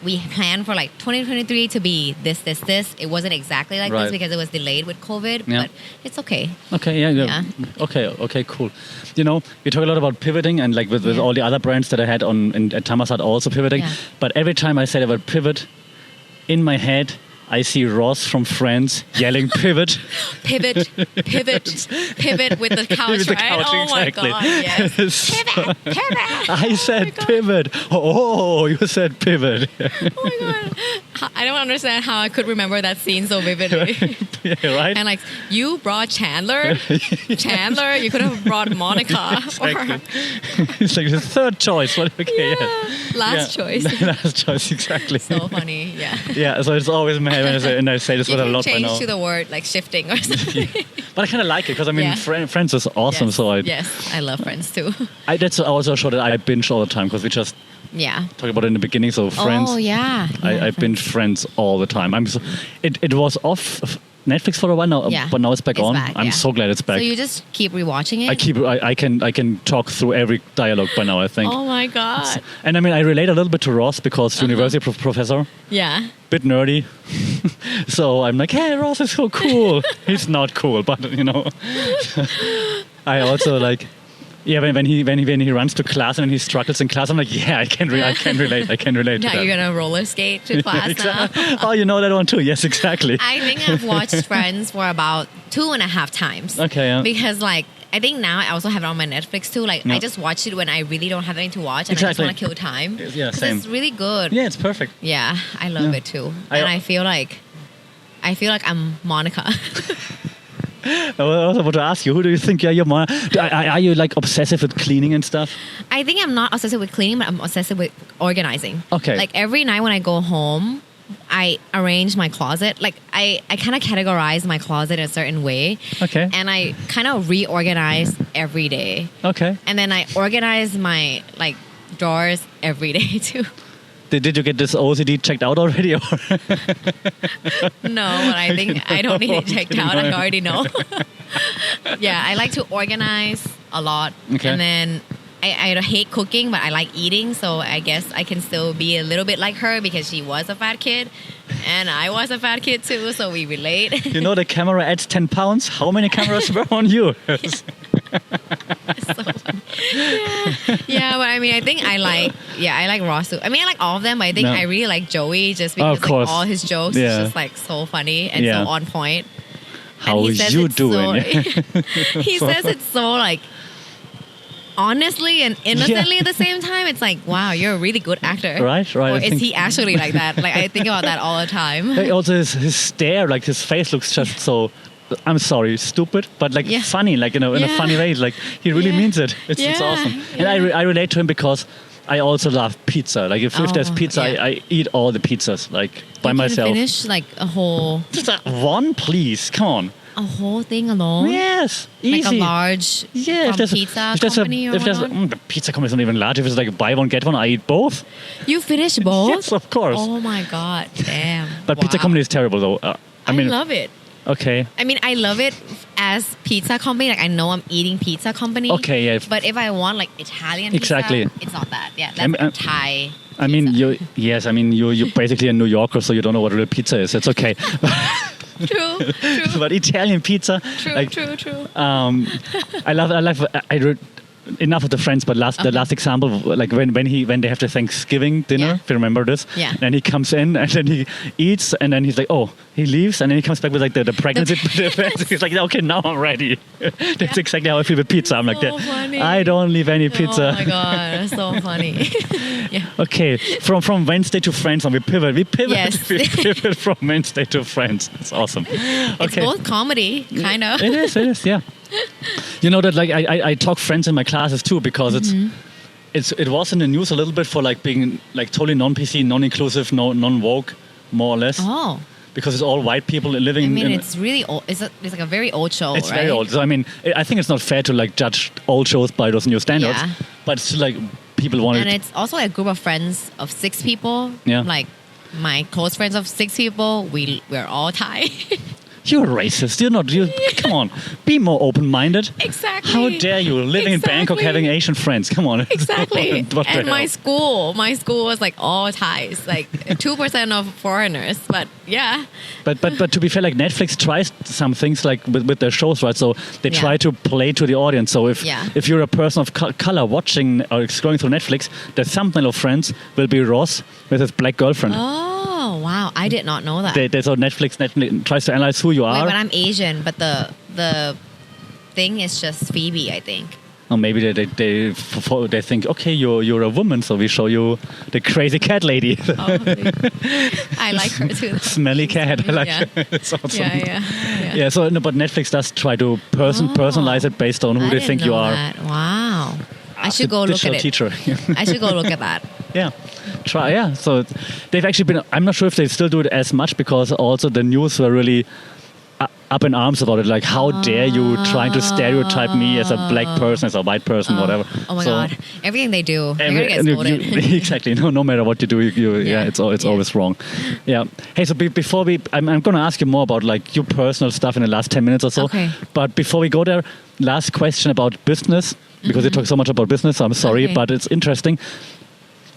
we planned for like 2023 to be this. It wasn't exactly like Right. this because it was delayed with COVID, Yeah. but it's okay. Okay, yeah. Okay, cool. You talk a lot about pivoting and like with Yeah. all the other brands that I had at Thammasat also pivoting. Yeah. But every time I say the word pivot, in my head, I see Ross from Friends yelling pivot. Pivot with the couch, With the right? couch, Oh my exactly. God, yes. Yes. Pivot. I said pivot. Oh, you said pivot. Oh my God. I don't understand how I could remember that scene so vividly. Yeah, right? And like, you brought Chandler? Chandler? You could have brought Monica. Exactly. It's like the third choice. Okay, Last choice. Last choice, exactly. So funny, yeah. Yeah, so it's always mad when I say this You with a can lot by change now. to the word like shifting or something. But I kind of like it because I mean, Yeah. Friends is awesome. Yes. So I love Friends too. that's also a show that I binge all the time because we just Yeah. talked about it in the beginning. So Friends, Oh yeah. I binge Friends all the time. It was off Netflix for a while now, Yeah. but now it's back on. Back, I'm yeah. so glad it's back. So you just keep rewatching it? I can talk through every dialogue by now, I think. Oh my god. And I mean, I relate a little bit to Ross because university professor, Yeah. bit nerdy. So I'm like, hey, Ross is so cool. He's not cool, but you know. I also like, yeah, when he runs to class and he struggles in class, I'm like, yeah, I can relate. I can relate to Now that. you're gonna roller skate to class Exactly. now. Oh, you know that one too. Yes, exactly. I think I've watched Friends for about 2.5 times. Okay, yeah. Because like I think now I also have it on my Netflix too. Like Yeah. I just watch it when I really don't have anything to watch and Exactly. I just want to kill time. Yeah, 'Cause same. It's really good. Yeah, it's perfect. Yeah, I love Yeah. it too. I- And I feel like I'm Monica. I was about to ask you, who do you think you're more? Are you like obsessive with cleaning and stuff? I think I'm not obsessive with cleaning, but I'm obsessive with organizing. Okay. Like every night when I go home, I arrange my closet. Like I kind of categorize my closet in a certain way. Okay. And I kind of reorganize every day. Okay. And then I organize my like drawers every day too. Did you get this OCD checked out already? Or? No, but I think I don't need it checked out. I already know. Yeah, I like to organize a lot. Okay. And then I hate cooking, but I like eating. So I guess I can still be a little bit like her because she was a fat kid. And I was a fat kid too, so we relate. You know the camera adds 10 pounds? How many cameras were on you? So funny. Yeah, but I mean, I think I like Ross too. I mean, I like all of them, but I think No. I really like Joey just Of because course. like, all his jokes Yeah. is just like so funny and Yeah. so on point. How And he says you it doing? he says it so like honestly and innocently Yeah. at the same time. It's like, wow, you're a really good actor. Right. Or I is think- he actually like that? Like I think about that all the time. Hey, also his stare, like his face looks just so. I'm sorry, stupid, but like Yeah. funny, like in a Yeah. funny way. Like he really Yeah. means it. It's Yeah. awesome, and I relate to him because I also love pizza. Like if there's Oh, pizza, yeah. I eat all the pizzas like by You can myself. finish like a whole One, please, come on. thing alone. Yes, Like easy. a large Yeah, from pizza if there's company or if there's whatnot? the pizza company is not even large. If it's like buy one get one, I eat both. You finish both? Yes, of course. Oh my god, damn. But pizza Wow. company is terrible though. I mean, love it. okay. I mean, I love it as pizza company. Like I know I'm eating pizza company. Okay, yeah. But if I want like Italian Exactly. pizza, it's not that. Yeah, I mean, that's Thai. I mean, pizza. you're basically a New Yorker, so you don't know what real pizza is. It's okay. True. But Italian pizza, True. like, True. enough of the Friends, but the last example, like when they have the Thanksgiving dinner, Yeah. if you remember this, Yeah. then he comes in and then he eats and then he's like, oh, he leaves and then he comes back with like the pregnancy. He's like, okay, now I'm ready. That's exactly how I feel with pizza. I'm like, So funny. I don't leave any pizza. Oh my god, that's so funny. Yeah. Okay, from Wednesday to Friends, and we pivot. Yes. We pivot from Wednesday to Friends. It's awesome. It's Okay, both comedy, kind of. it is, yeah. You know that like I talk Friends in my classes too because Mm-hmm. it was in the news a little bit for like being like totally non-PC, non-inclusive, non-woke, more or less, Oh, because it's all white people living. I mean, in, it's really old. It's like a very old show, it's right? very old. So I mean, I think it's not fair to like judge old shows by those new standards. Yeah. But it's still like people want And it. it's also a group of friends of 6 people. Yeah. Like my close friends of 6 people, we're all Thai. You're racist. You're not. You come on. Be more open-minded. Exactly. How dare you living in Bangkok Exactly. having Asian friends? Come on. Exactly. What the And my hell? school was like all Thais, like 2% of foreigners. But yeah, But to be fair, like Netflix tries some things like with their shows, right? So they Yeah. try to play to the audience. So Yeah. if you're a person of color watching or scrolling through Netflix, the thumbnail of Friends will be Ross with his black girlfriend. oh wow, I did not know that. So Netflix tries to analyze who you Wait, are. but I'm Asian, but the thing is just Phoebe, I think. Or maybe they think, okay, you're a woman, so we show you the crazy cat lady. I like her too. Smelly cat. I like Yeah. her. It's awesome. Yeah. So no, but Netflix does try to personalize it based on who I they didn't think you know are. that. Wow. I should go look at Digital it. teacher. I should go look at that. Yeah, try. Yeah, so they've actually been. I'm not sure if they still do it as much because also the news were really up in arms about it. Like, how dare you trying to stereotype me as a black person, as a white person, whatever. Oh my God. Everything they do, they're Every- going to get scolded. exactly. No matter what you do, it's always wrong. Yeah. Hey, so before I'm going to ask you more about like your personal stuff in the last 10 minutes or so. Okay. But before we go there, last question about business, because you talk so much about business. So I'm sorry, Okay. but it's interesting.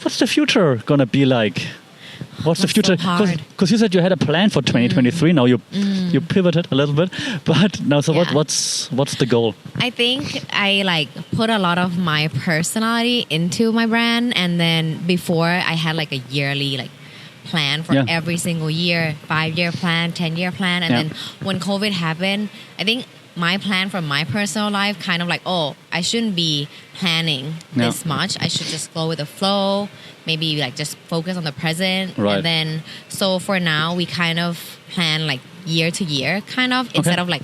What's the future going to be like? What's the That's future? so hard. Because you said you had a plan for 2023. Now you pivoted a little bit, but now so Yeah. what's the goal? I think I like put a lot of my personality into my brand, and then before I had like a yearly like plan for Yeah. every single year, 5-year plan, 10-year plan, and Yeah. then when COVID happened, I think my plan for my personal life kind of like, oh, I shouldn't be planning Yeah. this much. I should just go with the flow. Maybe like just focus on the present. Right. And then, so for now, we kind of plan like year to year, kind of, instead of like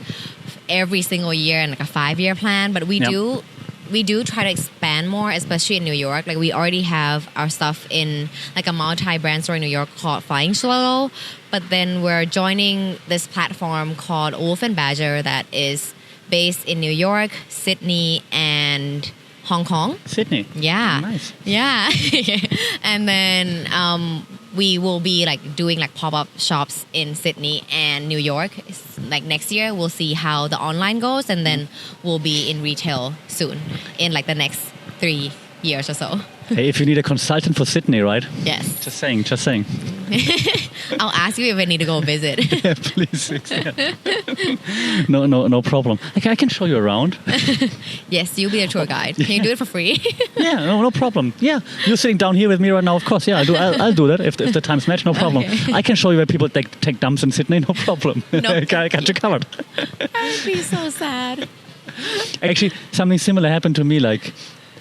every single year and like a 5-year plan. But we do try to expand more, especially in New York. Like we already have our stuff in like a multi-brand store in New York called Flying Swallow. But then we're joining this platform called Wolf and Badger that is based in New York, Sydney, and Hong Kong. Sydney. Yeah. Nice. Yeah. And then we will be like doing like pop-up shops in Sydney and New York. Like next year, we'll see how the online goes, and then we'll be in retail soon in like the next 3 years or so. Hey, if you need a consultant for Sydney, right? Yes. Just saying. I'll ask you if I need to go visit. Yeah, please. Yeah. No problem. I can show you around. Yes, you'll be a tour guide. Can you do it for free? Yeah, no problem. Yeah, you're sitting down here with me right now. Of course, yeah, I'll do that if the times match. No problem. Okay. I can show you where people take dumps in Sydney. No problem. No, I got you covered. I would be so sad. Actually, something similar happened to me. Like,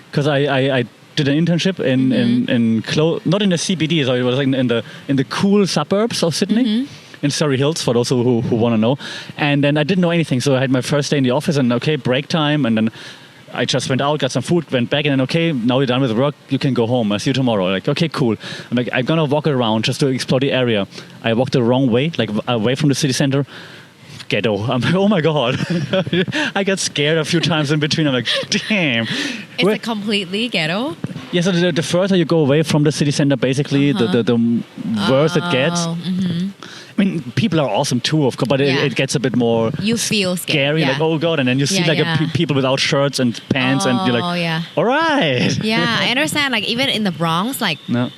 because I did an internship in not in the CBD, so it was like in the cool suburbs of Sydney. In Surrey Hills, for those who want to know. And then I didn't know anything, so I had my first day in the office, and okay, break time, and then I just went out, got some food, went back, and then okay, now you're done with work, you can go home. I'll see you tomorrow. Like, okay, cool. I'm like, I'm gonna walk around just to explore the area. I walked the wrong way, like away from the city center. Ghetto. I'm like, oh my God. I got scared a few times in between. I'm like, damn. It's like completely ghetto. Yeah, so the further you go away from the city center, basically, the worse it gets. I mean, people are awesome too, of course, but it gets a bit more You feel scared. scary, Yeah. like, oh God, and then you see people without shirts and pants, and you're like, yeah. all right. Yeah, I understand. Like even in the Bronx, like No.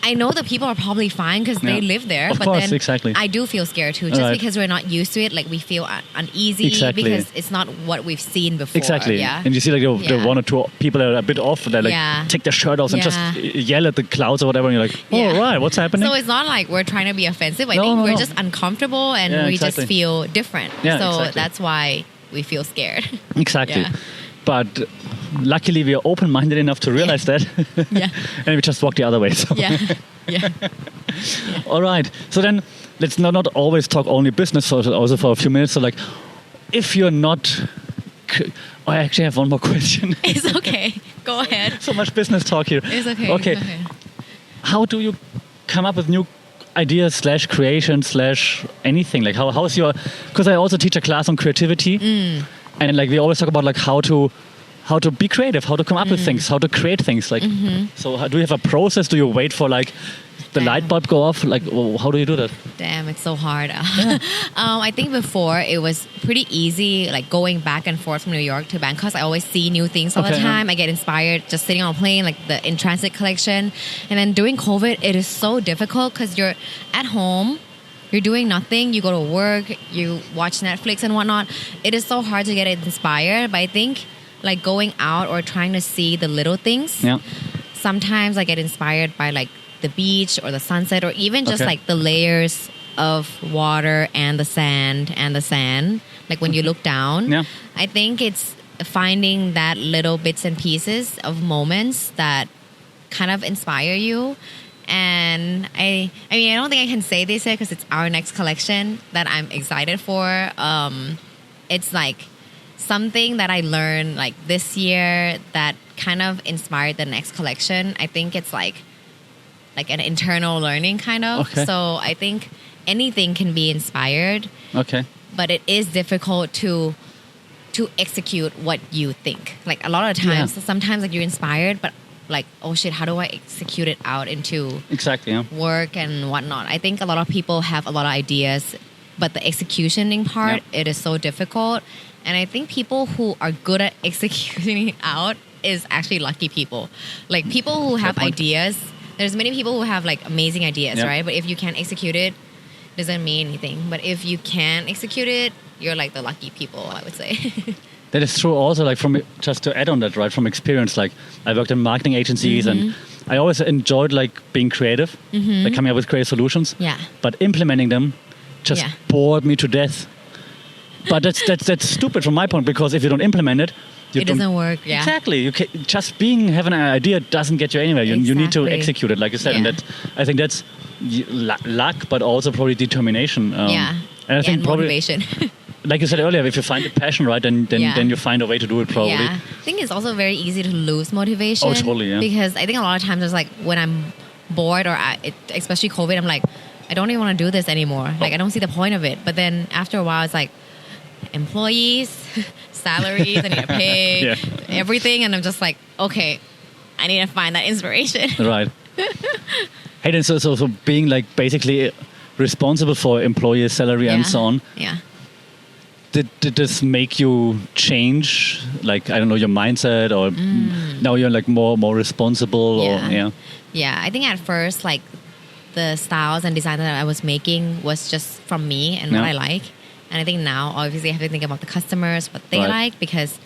I know that people are probably fine because they live there. Of but course, then exactly. I do feel scared too, just Right. because we're not used to it. Like we feel uneasy Exactly. because it's not what we've seen before. Exactly. Yeah. And you see like the Yeah. 1 or 2 people that are a bit off, they like Yeah. take their shirt off and just Yeah. yell at the clouds or whatever, and you're like, oh, Yeah. right, what's happening? So it's not like we're trying to be offensive. I No, think no, we're no. just uncomfortable and Yeah, we exactly. just feel different. Yeah, so exactly. that's why we feel scared. Exactly. Yeah. But luckily we are open-minded enough to realize that. Yeah. And we just walk the other way. So. Yeah. Yeah. All right. So then let's not always talk only business, so also for a few minutes. So like, if you're not... I actually have one more question. It's okay. Go ahead. So much business talk here. It's okay. Okay. It's okay. How do you come up with new ideas / creation / anything? Like how is your... Because I also teach a class on creativity. And like we always talk about like how to be creative, how to come up with things, how to create things. Like, so do you have a process? Do you wait for like the light bulb go off? Like, how do you do that? Damn, it's so hard. I think before it was pretty easy, like going back and forth from New York to Bangkok. I always see new things all the Okay, time. I get inspired just sitting on a plane, like the in transit collection. And then during COVID, it is so difficult because you're at home. You're doing nothing. You go to work. You watch Netflix and whatnot. It is so hard to get inspired. But I think like going out or trying to see the little things. Yeah. Sometimes I get inspired by like the beach or the sunset or even just Okay. like the layers of water and the sand. Like when you look down. Yeah. I think it's finding that little bits and pieces of moments that kind of inspire you. And I mean, I don't think I can say this here because it's our next collection that I'm excited for. It's like something that I learned like this year that kind of inspired the next collection. I think it's like an internal learning kind of. Okay. So I think anything can be inspired. Okay. But it is difficult to execute what you think. Like a lot of times, sometimes like you're inspired, but like, oh shit, how do I execute it out into work and whatnot? I think a lot of people have a lot of ideas, but the executioning part, it is so difficult. And I think people who are good at executing it out is actually lucky people. Like people who have ideas, there's many people who have like amazing ideas, right? But if you can't execute it, doesn't mean anything. But if you can execute it, you're like the lucky people, I would say. That is true also, like from just to add on that, right, from experience, like I worked in marketing agencies and I always enjoyed like being creative, like coming up with creative solutions. Yeah. But implementing them just bored me to death. But that's stupid from my point, because if you don't implement it, it doesn't work. Yeah. Exactly. You can, just having an idea doesn't get you anywhere. You need to execute it, like you said, and I think that's luck, but also probably determination. And I think probably motivation. Like you said earlier, if you find a passion, right, then you find a way to do it probably. Yeah. I think it's also very easy to lose motivation. Oh, totally, yeah. Because I think a lot of times it's like when I'm bored or especially COVID, I'm like, I don't even want to do this anymore. Like I don't see the point of it. But then after a while, it's like employees, salaries, I need to pay, everything. And I'm just like, okay, I need to find that inspiration. Right. Hey, then so being like basically responsible for employee salary and so on. Yeah. Did this make you change, like, I don't know, your mindset, or now you're like more responsible? Yeah, I think at first, like, the styles and design that I was making was just from me and what I like. And I think now, obviously, I have to think about the customers, what they like, because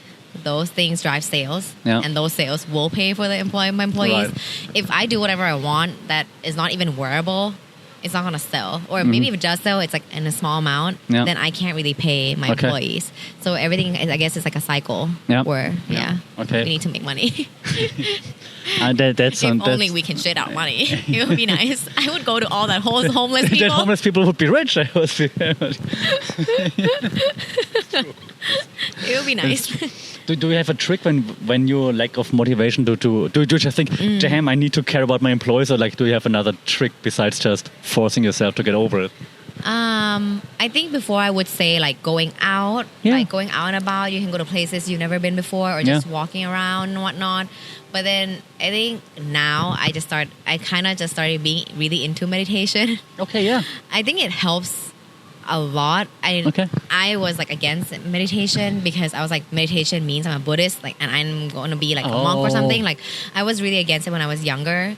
those things drive sales, and those sales will pay for my employees. Right. If I do whatever I want that is not even wearable, it's not going to sell. Or maybe if it does sell, it's like in a small amount, then I can't really pay my employees. So everything, I guess, is like a cycle where, we need to make money. If only we can shit out money. It would be nice. I would go to all that homeless people. That homeless people would be rich. It would be nice. Do you have a trick when you lack of motivation do you just think, damn, I need to care about my employees, or like do you have another trick besides just forcing yourself to get over it? I think before I would say like going out, like going out and about, you can go to places you've never been before, or just walking around and whatnot. But then I think now I kind of just started being really into meditation. Okay, yeah. I think it helps a lot. I was like against meditation because I was like, meditation means I'm a Buddhist, like, and I'm going to be like a monk or something. Like, I was really against it when I was younger.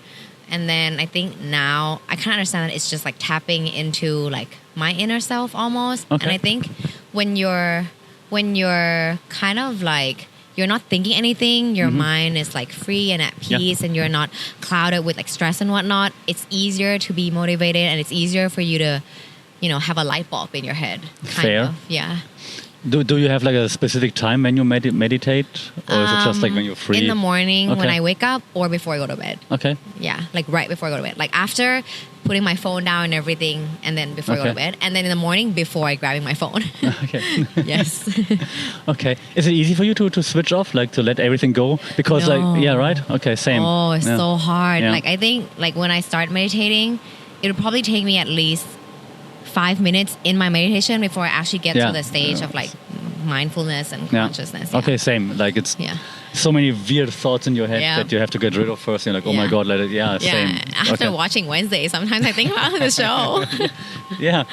And then I think now I kind of understand that it's just like tapping into like my inner self almost. And I think when you're kind of like, you're not thinking anything, your mind is like free and at peace, and you're not clouded with like stress and whatnot, it's easier to be motivated, and it's easier for you to, have a light bulb in your head. Kind of. Yeah. Do you have like a specific time when you meditate, or is it just like when you're free? In the morning when I wake up, or before I go to bed. Okay. Yeah, like right before I go to bed. Like after putting my phone down and everything, and then before I go to bed, and then in the morning before I grabbing my phone. Okay. Yes. Okay. Is it easy for you to switch off, like to let everything go? Because right? Okay, same. Oh, it's so hard. Yeah. Like I think like when I start meditating, it would probably take me at least 5 minutes in my meditation before I actually get to the stage of like mindfulness and consciousness. Yeah. Okay, same. Like it's so many weird thoughts in your head that you have to get rid of first. You're like, oh my God, let it. Yeah, same. After watching Wednesday, sometimes I think about the show. Yeah.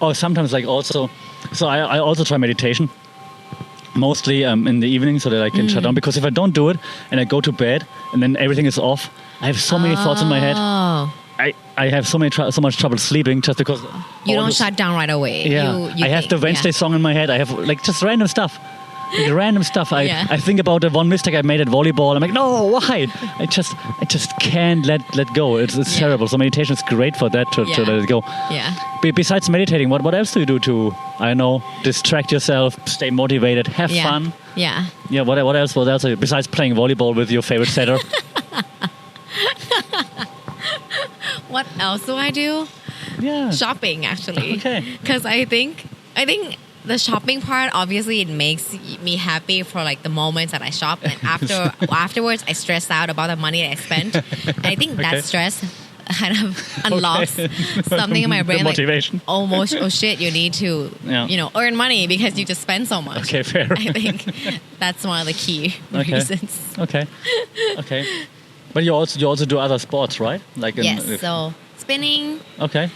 Or sometimes like also, so I also try meditation. Mostly in the evening so that I can shut down. Because if I don't do it and I go to bed and then everything is off, I have so many thoughts in my head. I have so much trouble sleeping just because you don't shut down right away. Yeah, I have the Wednesday song in my head. I have like just random stuff, Like random stuff. I think about the one mistake I made at volleyball. I'm like, no, why? I just can't let go. It's terrible. So meditation is great for that to let it go. Yeah. Besides meditating, what else do you do to, I don't know, distract yourself, stay motivated, have fun? Yeah. Yeah. What else? What else? Besides playing volleyball with your favorite setter? What else do I do? Yeah. Shopping, actually. Okay. Because I think the shopping part, obviously it makes me happy for like the moments that I shop, and afterwards I stress out about the money that I spent. And I think that stress kind of unlocks something in my brain, the motivation. like almost, oh shit, you need to earn money because you just spend so much. Okay, fair. I think that's one of the key reasons. Okay. But you also do other sports, right? Like so spinning. Okay.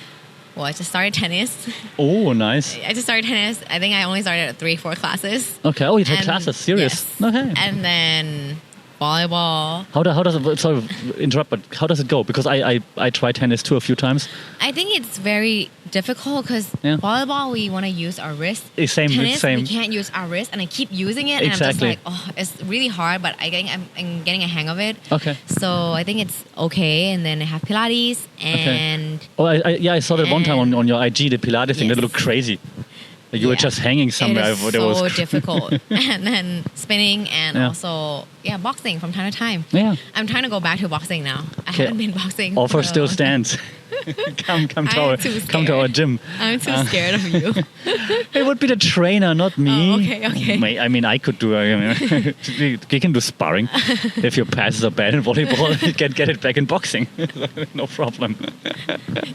Well, I just started tennis. Oh, nice. I just started tennis. I think I only started at 3-4 classes. Okay. Oh, you take classes? Serious? Yes. Okay. And then volleyball. How does it, sorry to interrupt, but how does it go? Because I tried tennis too a few times. I think it's very difficult because volleyball, we want to use our wrist. Tennis, we can't use our wrist, and I keep using it, and I'm just like, it's really hard, but I'm getting a hang of it. Okay. So I think it's okay, and then I have Pilates, and... Okay. Oh, I saw that one time on your IG, the Pilates thing, that looked crazy. Like you were just hanging somewhere. It is so difficult. And then spinning and also, boxing from time to time. Yeah. I'm trying to go back to boxing now. I haven't been boxing. Offer still stands. come to our gym. I'm too scared of you. It would be the trainer, not me. Oh, okay. I mean, I could do. You can do sparring. If your passes are bad in volleyball, you can get it back in boxing. No problem.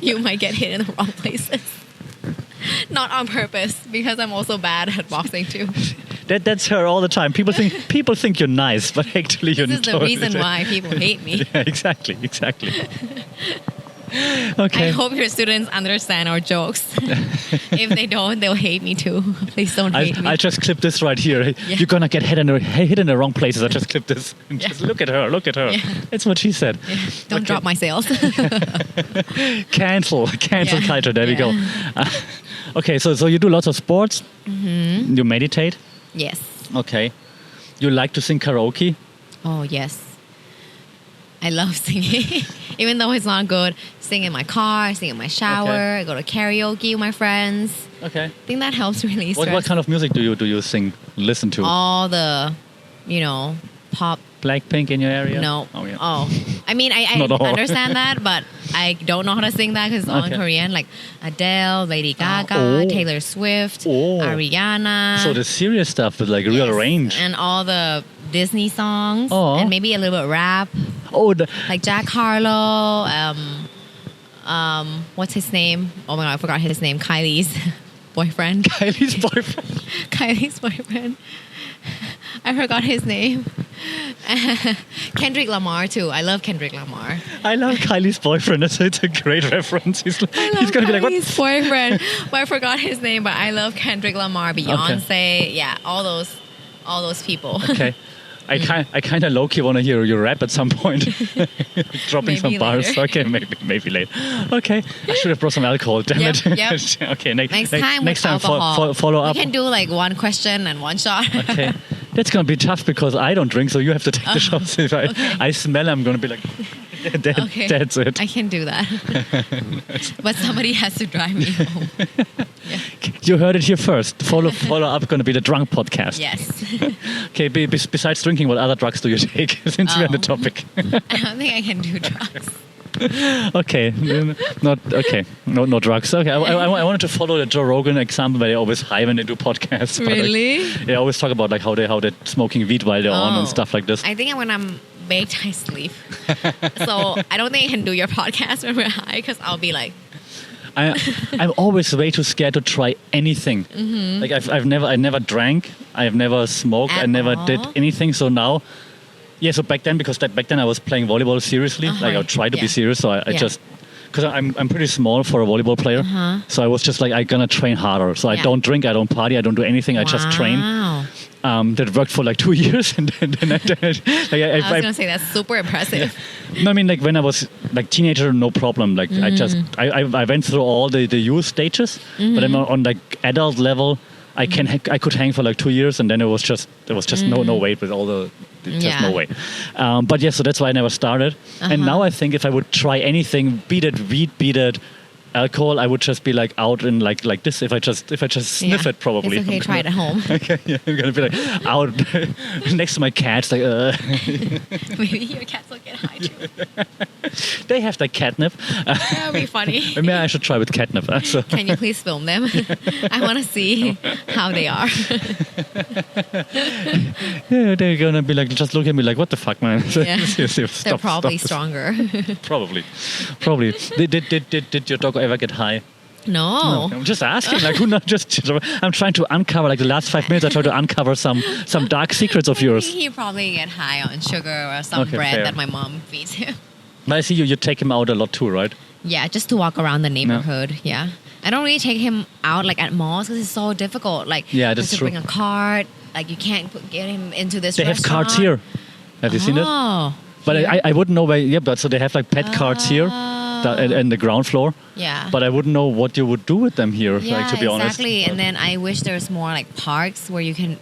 You might get hit in the wrong places. Not on purpose, because I'm also bad at boxing too. That's her all the time. People think you're nice, but actually you're not. This is the reason why people hate me. Yeah, exactly. Okay. I hope your students understand our jokes. If they don't, they'll hate me too. Please don't hate me. I just clip this right here. Yeah. You're gonna get hit in the wrong places. I just clip this. Just look at her. Yeah. That's what she said. Yeah. Don't drop my sales. Cancel culture. There we go. Okay, so you do lots of sports. Mm-hmm. You meditate. Yes. Okay. You like to sing karaoke? Oh yes. I love singing. Even though it's not good, sing in my car, sing in my shower. Okay. I go to karaoke with my friends. Okay. I think that helps release stress. What kind of music do you listen to? All the, pop. Blackpink in your area? No. Oh, yeah. I mean, I understand that, but I don't know how to sing that because it's all in Korean. Like Adele, Lady Gaga, Taylor Swift, Ariana. So the serious stuff with like real range. And all the Disney songs. And maybe a little bit rap. Like Jack Harlow. What's his name? Oh my God, I forgot his name. Kylie's boyfriend. Kylie's boyfriend. I forgot his name. Kendrick Lamar too. I love Kendrick Lamar. I love Kylie's boyfriend. It's a great reference. He's gonna be like, what? Kylie's boyfriend. But I forgot his name. But I love Kendrick Lamar, Beyonce. Okay. Yeah, all those people. Okay. I kind of low-key want to hear you rap at some point. Dropping some bars. Later. Okay, maybe later. Okay. I should have brought some alcohol. Damn it. Yep. Okay. Next time follow up. We can do like one question and one shot. Okay. That's going to be tough because I don't drink, so you have to take the shots. If I smell, I'm going to be like, that's it. I can do that. But somebody has to drive me home. Yeah. You heard it here first. Follow up going to be the drunk podcast. Yes. Okay, besides drinking, what other drugs do you take? Since we're on the topic. I don't think I can do drugs. Okay, no drugs. Okay, I wanted to follow the Joe Rogan example where they always high when they do podcasts. Really? They always talk about like how they're smoking weed while they're on and stuff like this. I think when I'm baked, I sleep. So I don't think I can do your podcast when we're high because I'll be like. I'm always way too scared to try anything. Mm-hmm. Like I never drank, I've never smoked, I never did anything. So now. Yeah, so back then I was playing volleyball seriously. Like I tried to be serious, so I just because I'm pretty small for a volleyball player. So I was just like I'm gonna train harder. So I don't drink, I don't party, I don't do anything. I just train. That worked for like 2 years, and then I was gonna say that's super impressive. No, I mean like when I was like teenager, no problem. Like I went through all the youth stages, but then on like adult level. I could hang for like 2 years, and then there was just no weight with all the just no way. But yeah, so that's why I never started. And now I think if I would try anything, be it weed, be it alcohol, I would just be like out in like this. If I just sniff it, probably. It's okay, try it at home. Okay, yeah, I'm gonna be like out next to my cats, like. Maybe your cats will get high too. They have like catnip. That would be funny. Maybe I should try with catnip. So. Can you please film them? I want to see how they are. Yeah, they're gonna be like, just look at me like, what the fuck, man? Yeah. They're probably stop stronger. Probably. Did your dog ever get high? No. I'm just asking, like, who not just. I'm trying to uncover, like, the last 5 minutes. I try to uncover some dark secrets of yours. He probably get high on sugar or some bread fair. that my mom feeds him. But I see you take him out a lot too, right? Yeah, just to walk around the neighborhood. Yeah. I don't really take him out like at malls because it's so difficult. Like, yeah, that's to true. bring a cart. Like, you can't get him into this They restaurant. have carts here. Have you seen it? Oh. But I wouldn't know where. Yeah, but so they have like pet carts here, in the ground floor. Yeah. But I wouldn't know what you would do with them here. Yeah, like, to be honest. exactly. And then I wish there's more like parks where you can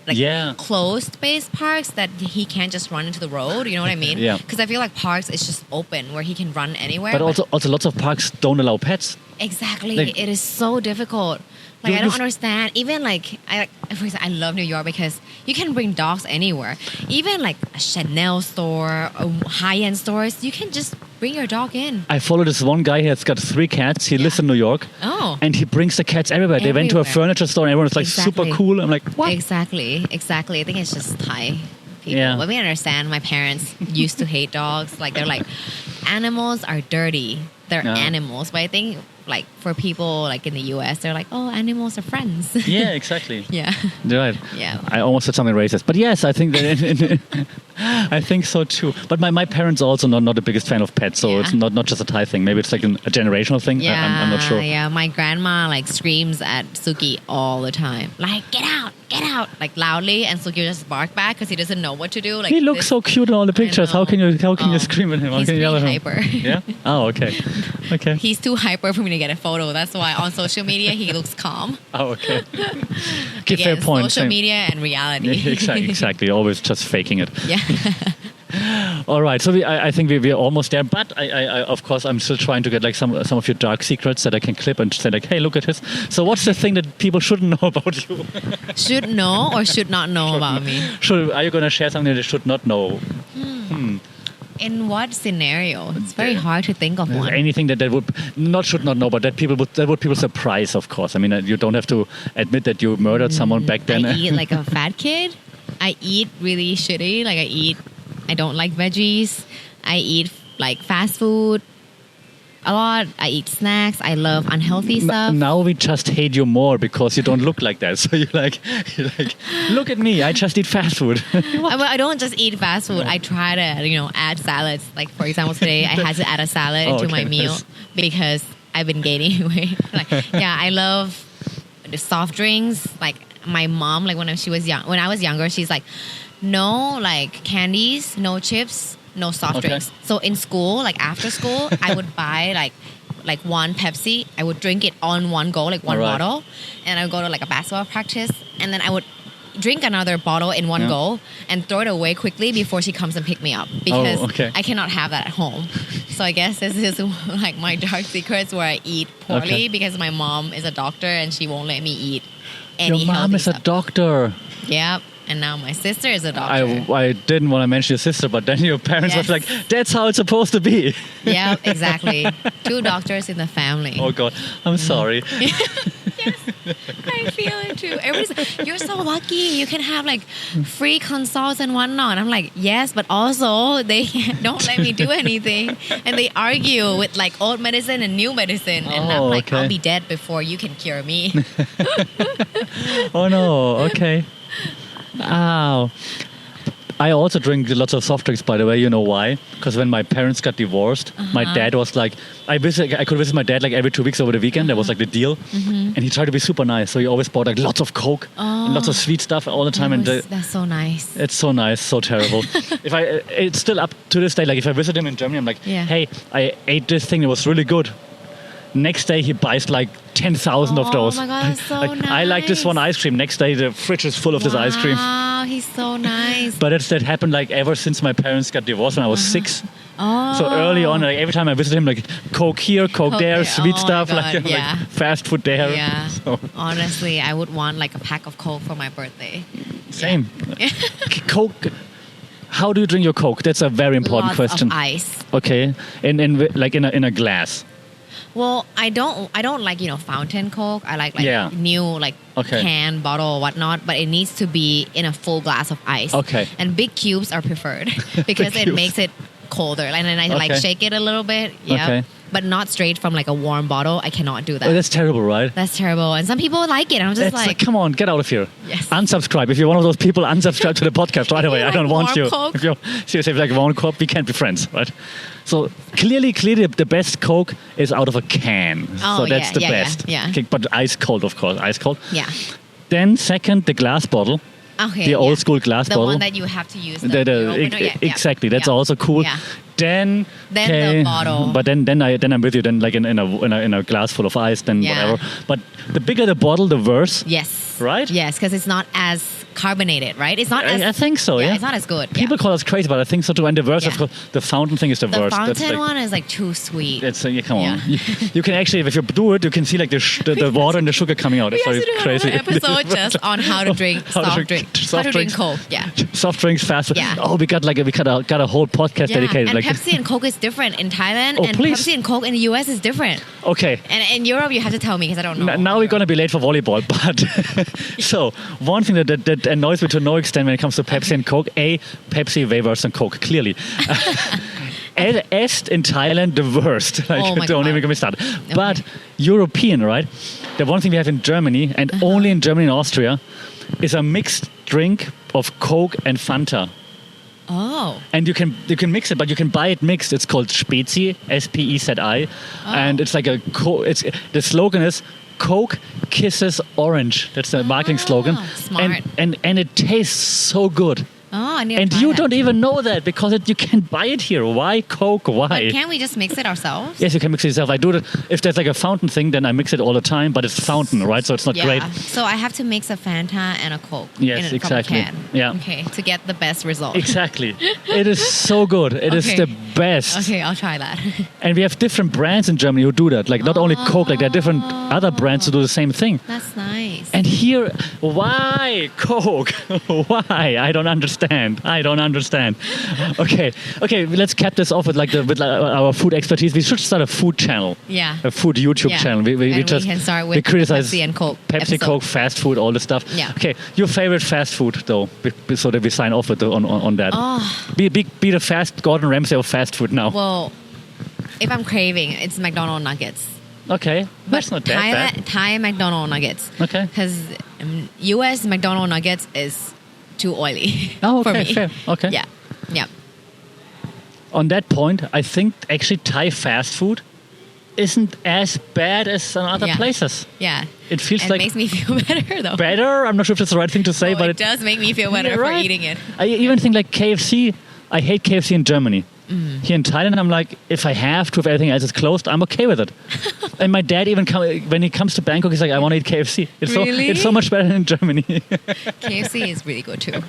closed space parks that he can't just run into the road. You know what I mean? Yeah. Because I feel like parks is just open where he can run anywhere. But also lots of parks don't allow pets. Exactly. Like, it is so difficult. Like, I don't understand. Even like, for example, I love New York because you can bring dogs anywhere. Even like a Chanel store, or high-end stores, you can just bring your dog in. I follow this one guy. He has got 3 cats. He lives in New York. Oh. And he brings the cats everywhere. They went to a furniture store and everyone's like super cool. I'm like, what? Exactly. I think it's just Thai people. Yeah. But we understand my parents used to hate dogs. Like, they're like, animals are dirty. They're animals. But I think like for people like in the US, they're like, oh, animals are friends. Yeah, exactly. Yeah. You're right. Yeah. I almost said something racist. But yes, I think that I think so too. But my parents are also not the biggest fan of pets, so it's not just a Thai thing. Maybe it's like a generational thing. Yeah, I'm not sure. Yeah, my grandma like screams at Suki all the time. Like, get out, like loudly, and Suki will just bark back because he doesn't know what to do. Like, he looks so cute in all the pictures. How can you scream at him? How He's can you yell at him? hyper. Yeah? Oh, okay. Okay. He's too hyper for me to get a photo. That's why on social media he looks calm. Oh, okay. Again, fair point. Social media and reality. Yeah, exactly. Always just faking it. Yeah. All right, so I think we're almost there, but I of course I'm still trying to get like some of your dark secrets that I can clip and say like, hey, look at this. So what's the thing that people shouldn't know about you? Should know or should not know about me? Are you going to share something they should not know? In what scenario? It's very hard to think of one. Anything that would should not know, but that people surprise, of course. I mean, you don't have to admit that you murdered someone back then. I eat like a fat kid. I eat really shitty. Like, I don't like veggies. I eat like fast food a lot. I eat snacks. I love unhealthy stuff. Now we just hate you more because you don't look like that. So you're like, look at me. I just eat fast food. I don't just eat fast food. I try to, add salads. Like, for example, today I had to add a salad into my meal because I've been gaining weight. I love the soft drinks. Like, my mom, like when I was younger, she's like, no like candies, no chips, no soft drinks. So in school, like after school, I would buy like one Pepsi. I would drink it on one go, like one bottle, and I would go to like a basketball practice, and then I would drink another bottle in one go and throw it away quickly before she comes and pick me up because I cannot have that at home. So I guess this is like my dark secrets where I eat poorly because my mom is a doctor and she won't let me eat any Your mom is stuff. a doctor. Yep. And now my sister is a doctor. I didn't want to mention your sister, but then your parents was like, that's how it's supposed to be. Yeah, exactly. 2 doctors in the family. Oh, God. I'm sorry. Yes, I feel it too. Everybody's like, you're so lucky. You can have like free consults and whatnot. I'm like, yes, but also they don't let me do anything. And they argue with like old medicine and new medicine. And I'm like, I'll be dead before you can cure me. Oh, no. Okay. Ow. I also drink lots of soft drinks, by the way. You know why? Because when my parents got divorced, my dad was like, I could visit my dad like every 2 weeks over the weekend. That was like the deal. And he tried to be super nice. So he always bought like lots of Coke and lots of sweet stuff all the time. That's so nice. It's so nice, so terrible. It's still up to this day. Like if I visit him in Germany, I'm like, hey, I ate this thing. It was really good. Next day he buys like 10,000 of those. Oh my God, that's so I like this one nice. ice cream. Next day the fridge is full of this ice cream. Wow, he's so nice. But that happened like ever since my parents got divorced when I was 6. Oh. So early on, like every time I visit him, like Coke here, Coke there, there. sweet Oh my stuff, God, like yeah. fast food there. Yeah. So, Honestly, I would want like a pack of Coke for my birthday. same. Coke. How do you drink your Coke? That's a very important Lots question. of ice. Okay, in like in a glass. Well, I don't like fountain Coke. I like Yeah. new like Okay. can, bottle, whatnot. But it needs to be in a full glass of ice. Okay. And big cubes are preferred because it cubes. makes it colder. And then I like Okay. shake it a little bit. Yeah. Okay. But not straight from like a warm bottle. I cannot do that. Oh, that's terrible, right? That's terrible. And some people like it. I'm just That's like, come on, get out of here. Yes. Unsubscribe. If you're one of those people, unsubscribe to the podcast right away. I don't like want warm you. Coke? If you're seriously like warm Coke, we can't be friends, right? So clearly, the best Coke is out of a can. Oh, so that's yeah, the yeah, best. yeah. Okay, but ice cold, of course, ice cold. yeah. Then second, the glass bottle. Okay. The old yeah. school glass the bottle. one that you have to use. The- you open it, yeah, exactly. That's yeah. also cool. Yeah. Then Then the bottle. But then I'm with you. Then like in a glass full of ice. Then Yeah. whatever. But the bigger the bottle, the worse. Yes. Right? Yes, because it's not as carbonated, right? It's not as. I think so. Yeah. It's not as good. People call us crazy, but I think so too. And the worst, Yeah. of course, the fountain thing is the The worst. fountain one is like too sweet. It's come on. Yeah. You can actually, if you do it, you can see like the water and the sugar coming out. We It's have very to do crazy. another episode just on how to drink How to soft drink drink. soft How to drink drinks. Coke. Yeah. Soft drinks, fast food. Yeah. Oh, we got a whole podcast Yeah. dedicated. And like Pepsi and Coke is different in Thailand, Oh, and please. Pepsi and Coke in the US is different. okay. And in Europe, you have to tell me because I don't know. Now we're gonna be late for volleyball, but so one thing that annoys me to no extent when it comes to Pepsi and Coke, Pepsi way worse than Coke, clearly. Est in Thailand, the worst. Like, Oh my don't God. even get me started. But European, right? The one thing we have in Germany, and only in Germany and Austria, is a mixed drink of Coke and Fanta. Oh. And you can mix it, but you can buy it mixed. It's called Spezi, SPEZI, and it's like the slogan is Coke kisses orange. That's the marketing slogan. Smart. And it tastes so good. Oh, I need to And try you that. don't even know that because you can buy it here. Why Coke? Why? But can't we just mix it ourselves? Yes, you can mix it yourself. I do that. If there's like a fountain thing, then I mix it all the time, but it's fountain, right? So it's not Yeah. great. So I have to mix a Fanta and a Coke. Yes, from a exactly. can. Yeah. Okay, to get the best result. Exactly. It is so good. It is Okay. the best. Okay, I'll try that. And we have different brands in Germany who do that. Like not only Coke, like there are different other brands who do the same thing. That's nice. And here, why Coke? Why? I don't understand. Okay, let's cap this off with our food expertise. We should start a food channel. Yeah. A food YouTube Yeah. channel. And we just can start with criticize Pepsi and Coke Pepsi, episode. Coke, fast food, all the stuff. Yeah. Okay, your favorite fast food though, so that we sign off with on that. Oh. Be the fast Gordon Ramsay of fast food now. Well, if I'm craving, it's McDonald's nuggets. Okay, that's not that bad. Thai McDonald's nuggets. Okay. Because US McDonald's nuggets is too oily Oh, for okay, me. fair. Okay. Yeah. Yeah. On that point, I think actually Thai fast food isn't as bad as some other Yeah. places. Yeah. It feels It like makes me feel better though. better. I'm not sure if that's the right thing to say, Oh, but it does make me feel better Yeah, for right. eating it. I even think like KFC. I hate KFC in Germany. Here in Thailand, I'm like, if I have to, if everything else is closed, I'm okay with it. And my dad even when he comes to Bangkok, he's like, I want to eat KFC. Really? It's so much better than in Germany. KFC is really good too.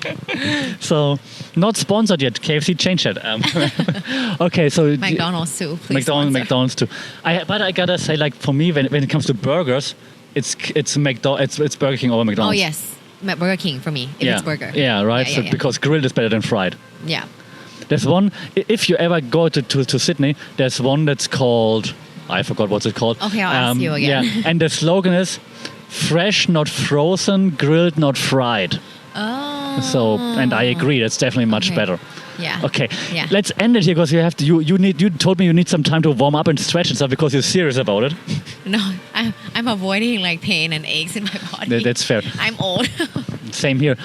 So not sponsored yet. KFC changed that. Okay, so McDonald's too, please. sponsor. McDonald's too. But I gotta say, like for me, when it comes to burgers, it's Burger King over Oh McDonald's. yes, Burger King for me. If it's burger. Yeah, right. Yeah, So yeah, yeah. because grilled is better than fried. Yeah. There's one. If you ever go to Sydney, there's one that's called. I forgot what's it called. Okay, I'll ask you again. Yeah, and the slogan is "Fresh, not frozen; grilled, not fried." Oh. So, and I agree. That's definitely much Okay. better. Yeah. Okay. Yeah. Let's end it here because you have to. You told me you need some time to warm up and stretch and stuff because you're serious about it. No, I'm avoiding like pain and aches in my body. That's fair. I'm old. Same here.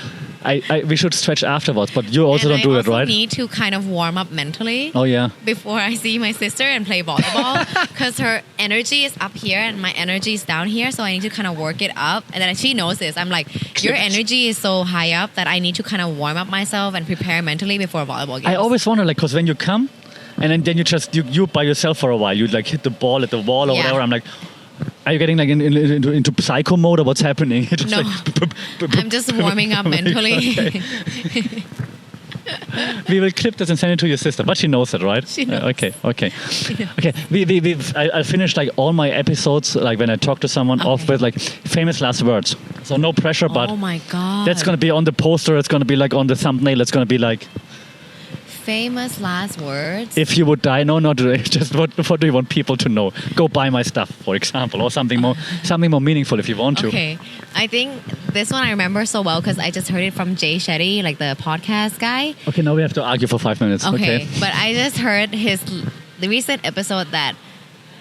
We should stretch afterwards, but you also And don't do I that, right? also need to kind of warm up mentally. Oh yeah. Before I see my sister and play volleyball, because her energy is up here and my energy is down here, so I need to kind of work it up. And then she knows this. I'm like, your energy is so high up that I need to kind of warm up myself and prepare mentally before a volleyball game. I always wonder, like, because when you come, and then you by yourself for a while. You like hit the ball at the wall or Yeah. whatever. I'm like, are you getting like into psycho mode or what's happening? Just No. like, I'm just warming up mentally. We will clip this and send it to your sister, but she knows it, right? She knows. Okay. I finished like all my episodes, like when I talk to someone, off with like famous last words. So no pressure, but Oh my god. that's gonna be on the poster. It's gonna be like on the thumbnail. It's gonna be like, famous last words. if you would die. No, not today. Just what do you want people to know? Go buy my stuff, for example, or something more meaningful if you want to. Okay. I think this one I remember so well because I just heard it from Jay Shetty, like the podcast guy. Okay, now we have to argue for 5 minutes. Okay. But I just heard the recent episode that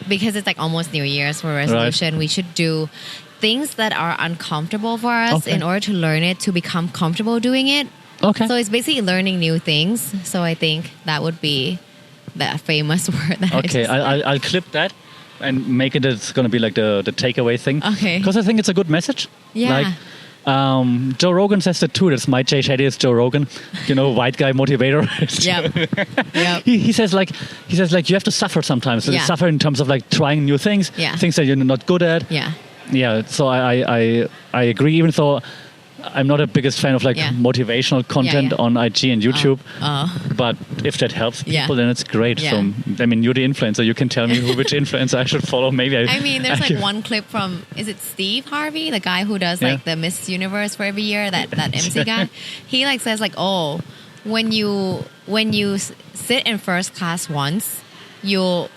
because it's like almost New Year's for resolution, we should do things that are uncomfortable for us in order to learn it, to become comfortable doing it. Okay. So it's basically learning new things. So I think that would be the famous word. That Okay, I'll clip that and make it. It's going to be like the takeaway thing. Okay. Because I think it's a good message. Yeah. Like, Joe Rogan says that too. That's my Jay Shetty is Joe Rogan. You know, white guy motivator. Yep. He says like you have to suffer sometimes. So Yeah. suffer in terms of like trying new things, Yeah. things that you're not good at. Yeah. Yeah. So I agree. Even though I'm not a biggest fan of like motivational content on IG and YouTube. But if that helps people, then it's great. Yeah. So, I mean, you're the influencer. You can tell me which influencer I should follow. Maybe I mean, there's like one clip from, is it Steve Harvey, the guy who does like the Miss Universe for every year, that MC guy? He like says like, oh, when you sit in first class once, you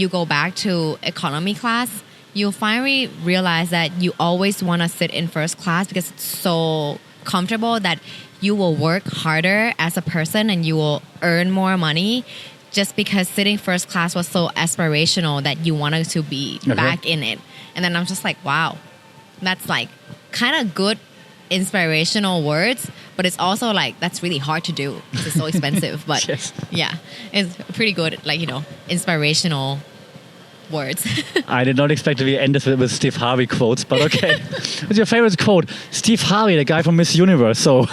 go back to economy class, you'll finally realize that you always want to sit in first class because it's so comfortable that you will work harder as a person and you will earn more money just because sitting first class was so aspirational that you wanted to be back in it. And then I'm just like, wow, that's like kind of good inspirational words, but it's also like that's really hard to do because it's so expensive. But yeah, it's pretty good, like, you know, inspirational words. I did not expect to be ended with Steve Harvey quotes, but okay. What's your favorite quote? Steve Harvey, the guy from Miss Universe. So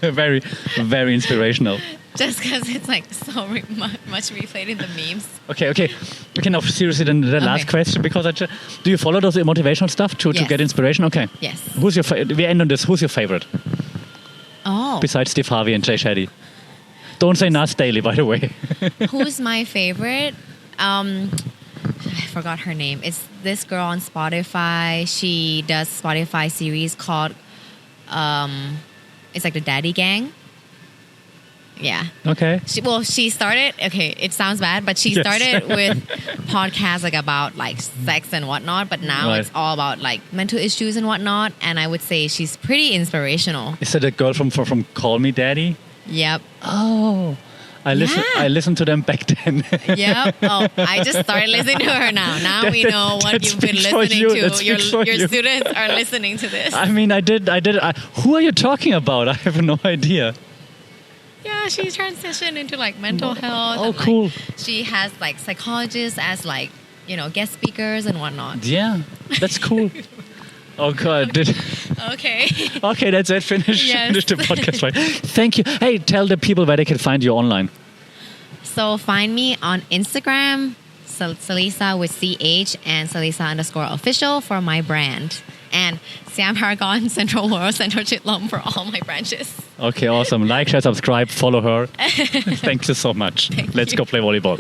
very, very inspirational. Just because it's like so much replayed in the memes. Okay. Now seriously, then the last question, because do you follow those motivational stuff to get inspiration? Okay. Yes. Who's your we end on this. Who's your favorite? Oh. Besides Steve Harvey and Jay Shetty. Don't say Nas Daily, by the way. Who's my favorite? I forgot her name. It's this girl on Spotify. She does Spotify series called it's like the Daddy Gang. Yeah. Okay. She started, okay, it sounds bad, but she started with podcasts like about like sex and whatnot, but now it's all about like mental issues and whatnot, and I would say she's pretty inspirational. Is that a girl from Call Me Daddy? Yep. Oh. I listened to them back then. Yep. Oh, I just started listening to her now. Now we know what you've been listening to. Your students are listening to this. I mean, I did. Who are you talking about? I have no idea. Yeah, she transitioned into like mental health. Oh, and, cool. Like, she has like psychologists as like, you know, guest speakers and whatnot. Yeah, that's cool. Oh God! Okay. Okay, that's it. Finish the podcast. Right. Thank you. Hey, tell the people where they can find you online. So find me on Instagram, Salisa with CH and Salisa_official for my brand. And Siam Paragon, Central World, Central Chitlom for all my branches. Okay, awesome. Like, share, subscribe, follow her. Thank you so much. Let's go play volleyball.